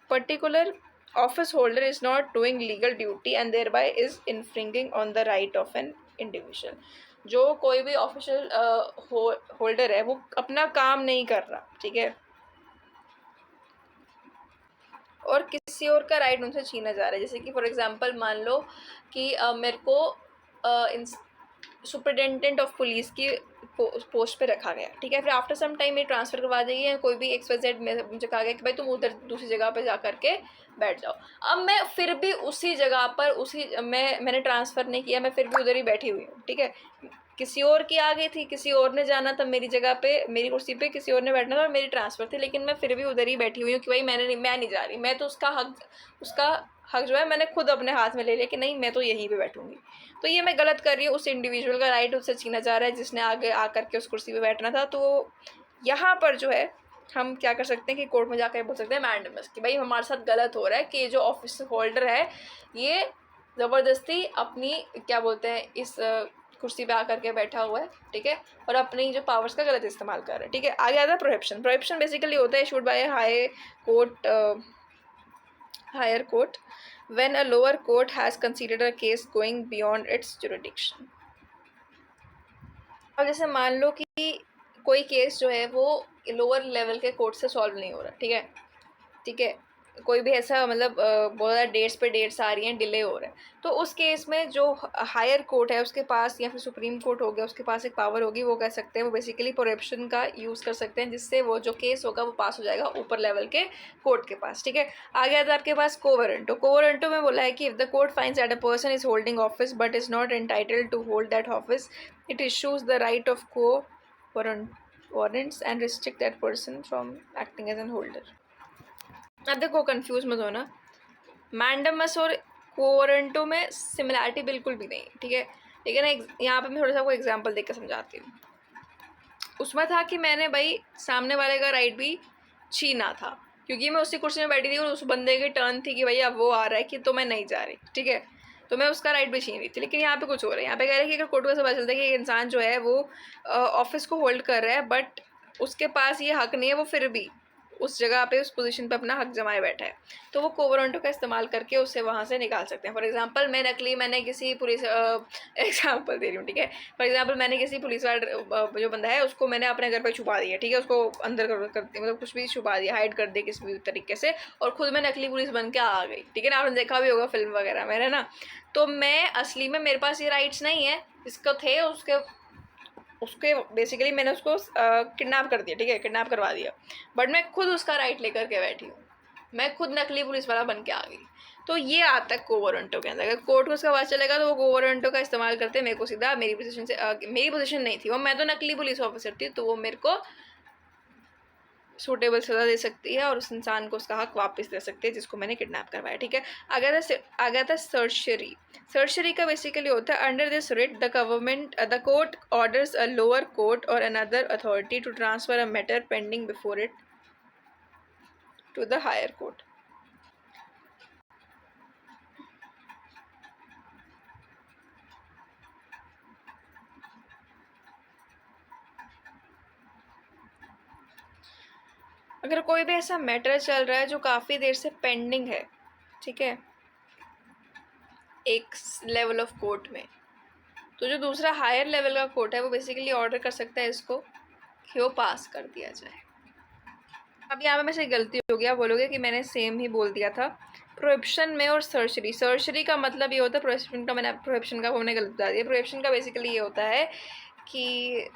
particular office holder is not doing legal duty and thereby is infringing on the right of an individual. जो कोई भी ऑफिशियल होल्डर है वो अपना काम नहीं कर रहा, ठीक है, और किसी और का राइट उनसे छीना जा रहा है। जैसे कि फॉर एग्जांपल मान लो कि मेरे को सुपरिटेंडेंट ऑफ पुलिस की पोस्ट पे रखा गया, ठीक है। फिर आफ्टर सम टाइम मेरी ट्रांसफ़र करवा देगी या कोई भी XYZ में मुझे कहा गया कि भाई तुम उधर दूसरी जगह पे जा कर के बैठ जाओ। अब मैं फिर भी उसी जगह पर मैंने ट्रांसफ़र नहीं किया, मैं फिर भी उधर ही बैठी हुई हूँ, ठीक है। किसी और की आ गई थी, किसी और ने जाना था मेरी जगह पे, मेरी कुर्सी पे किसी और ने बैठना था और मेरी ट्रांसफ़र थी, लेकिन मैं फिर भी उधर ही बैठी हुई हूँ कि भाई मैं नहीं जा रही। मैं तो उसका हक जो है मैंने खुद अपने हाथ में ले लिया कि नहीं, मैं तो यहीं पे बैठूंगी। तो ये मैं गलत कर रही हूँ, उस इंडिविजुअल का राइट उससे छीना जा रहा है जिसने आगे आकर के उस कुर्सी पे बैठना था। तो यहाँ पर जो है हम क्या कर सकते हैं कि कोर्ट में जाकर बोल सकते हैं मैंडेमस कि भाई हमारे साथ गलत हो रहा है कि ये जो ऑफिस होल्डर है ये ज़बरदस्ती अपनी क्या बोलते हैं इस कुर्सी पे आकर के बैठा हुआ है, ठीक है, और अपनी जो पावर्स का गलत इस्तेमाल कर रहा है, ठीक है। आगे आता है प्रोहिबिशन। प्रोहिबिशन बेसिकली होता है issued by higher court when a lower court has considered a case going beyond its jurisdiction। अब जैसे मान लो कि कोई केस जो है वो लोअर लेवल के कोर्ट से सॉल्व नहीं हो रहा, ठीक है, ठीक है, कोई भी ऐसा मतलब बहुत ज़्यादा डेट्स पे डेट्स आ रही हैं, डिले हो रहा है, तो उस केस में जो हायर कोर्ट है उसके पास या फिर सुप्रीम कोर्ट हो गया उसके पास एक पावर होगी, वो कह सकते हैं वो बेसिकली प्रोहिबिशन का यूज़ कर सकते हैं जिससे वो जो केस होगा वो पास हो जाएगा ऊपर लेवल के कोर्ट के पास, ठीक है। आगे आता है आपके पास को वारंटो। को वारंटो में बोला है कि if the court finds that a person is holding office but is not entitled to hold that office, it issues the writ of quo warrants and restrict that person from acting as an holder. अब देखो confuse मत होना, mandamus और कोवरेंटो में similarity बिल्कुल भी नहीं, ठीक है, लेकिन यहाँ पे मैं थोड़ा सा आपको एग्जांपल देकर समझाती हूँ। उसमें था कि मैंने भाई सामने वाले का राइट भी छीना था क्योंकि मैं उसी कुर्सी में बैठी थी और उस बंदे की टर्न थी कि भाई अब वो आ रहा है कि तो मैं नहीं जा रही, ठीक है, तो मैं उसका राइट भी छीन रही थी। लेकिन यहाँ पे कुछ हो रहा है, यहाँ पे कह रहे हैं कि अगर कोर्ट को ऐसा पता चलता है कि एक इंसान जो है वो ऑफिस को होल्ड कर रहा है बट उसके पास ये हक नहीं है, वो फिर भी उस जगह पे उस पोजीशन पे अपना हक जमाए बैठा है, तो वो कोवरेंटो का इस्तेमाल करके उसे वहाँ से निकाल सकते हैं। फॉर एग्जांपल मैंने किसी पुलिस एग्जांपल दे रही हूँ, ठीक है, फॉर एग्जांपल मैंने किसी पुलिस वाला जो बंदा है उसको मैंने अपने घर पे छुपा दिया, ठीक है, उसको अंदर कर मतलब कुछ भी छुपा दिया, हाइड कर दिया किसी भी तरीके से, और खुद मैं नकली पुलिस बन के आ गई, ठीक है ना, आपने देखा भी होगा फिल्म वगैरह में, है ना। तो मैं असली में मेरे पास ये राइट्स नहीं है, इसको थे उसके बेसिकली मैंने उसको किडनैप कर दिया, ठीक है, किडनैप करवा दिया, बट मैं खुद उसका राइट लेकर के बैठी हूँ, मैं खुद नकली पुलिस वाला बन के आ गई। तो ये आता है को वारंटो के अंदर। अगर कोर्ट को उसका पता चलेगा तो वो को वारंटो का इस्तेमाल करते मेरे को सीधा मेरी पोजीशन नहीं थी वो, मैं तो नकली पुलिस ऑफिसर थी, तो वो मेरे को सूटेबल सज़ा दे सकती है और उस इंसान को उसका हक वापस दे सकती है जिसको मैंने किडनैप करवाया, ठीक है। आगे था सर्चरी। सर्चरी का बेसिकली होता है under this writ the court orders a lower court or another authority to transfer a matter pending before it to the higher court. अगर कोई भी ऐसा मैटर चल रहा है जो काफ़ी देर से पेंडिंग है, ठीक है, एक लेवल ऑफ कोर्ट में, तो जो दूसरा हायर लेवल का कोर्ट है वो बेसिकली ऑर्डर कर सकता है इसको कि वो पास कर दिया जाए। अब यहाँ पे मेरे से गलती हो गया, बोलोगे कि मैंने सेम ही बोल दिया था प्रोहिबिशन में और सर्जरी का मतलब ये होता है, प्रोहिबिशन का हमने गलत बता दिया। प्रोहिबिशन का बेसिकली ये होता है कि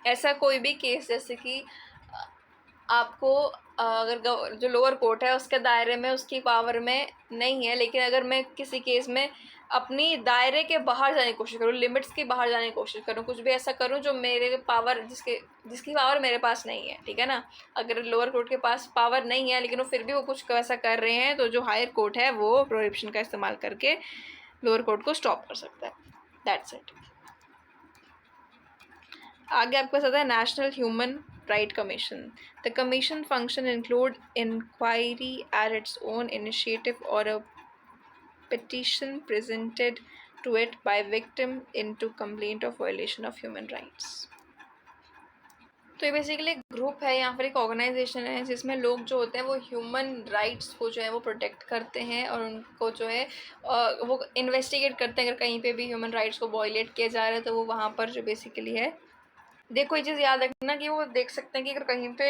ऐसा कोई भी केस जैसे कि आपको अगर जो लोअर कोर्ट है उसके दायरे में उसकी पावर में नहीं है, लेकिन अगर मैं किसी केस में अपनी दायरे के बाहर जाने की कोशिश करूँ, लिमिट्स के बाहर जाने की कोशिश करूँ, कुछ भी ऐसा करूँ जो मेरे पावर जिसकी पावर मेरे पास नहीं है, ठीक है ना, अगर लोअर कोर्ट के पास पावर नहीं है लेकिन वो फिर भी वो कुछ वैसा कर रहे हैं, तो जो हायर कोर्ट है वो प्रोहिबिशन का इस्तेमाल करके लोअर कोर्ट को स्टॉप कर सकता है। That's it. आगे आपके पास आता है national human right commission. The commission function include inquiry at its own initiative और a petition presented to it by victim into complaint of violation of human rights। तो ये बेसिकली एक ग्रुप है या फिर एक ऑर्गेनाइजेशन है जिसमें लोग जो होते हैं वो ह्यूमन राइट्स को जो है वो प्रोटेक्ट करते हैं और उनको जो है वो इन्वेस्टिगेट करते हैं अगर कहीं पे भी ह्यूमन राइट्स को वायलेट किया जा रहा है, तो वो वहाँ पर जो बेसिकली है देखो ये चीज़ याद रखना कि वो देख सकते हैं कि अगर कहीं पे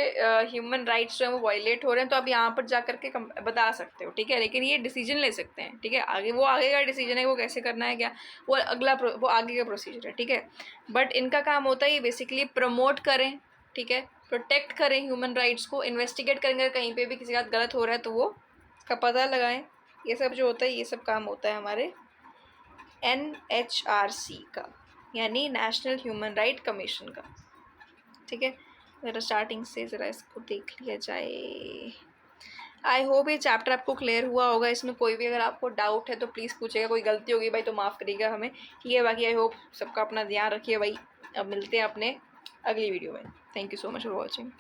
ह्यूमन राइट्स जो है वो वायलेट हो रहे हैं तो आप यहाँ पर जा करके बता सकते हो, ठीक है। लेकिन ये डिसीजन ले सकते हैं, ठीक है। आगे वो आगे का डिसीजन है, वो कैसे करना है क्या, वो अगला वो आगे का प्रोसीजर है, ठीक है। बट इनका काम होता है ये बेसिकली प्रमोट करें, ठीक है, प्रोटेक्ट करें ह्यूमन राइट्स को, इन्वेस्टिगेट करेंगे कहीं पर भी किसी का गलत हो रहा है तो वो का पता लगाएं। ये सब जो होता है ये सब काम होता है हमारे NHRC का, यानी नेशनल ह्यूमन राइट कमीशन का, ठीक है। ज़रा स्टार्टिंग से ज़रा इसको देख लिया जाए। आई होप ये चैप्टर आपको क्लियर हुआ होगा। इसमें कोई भी अगर आपको डाउट है तो प्लीज़ पूछेगा, कोई गलती होगी भाई तो माफ़ करिएगा हमें, ठीक है। बाकी आई होप सबका अपना ध्यान रखिए भाई। अब मिलते हैं अपने अगली वीडियो में। Thank you so much for watching.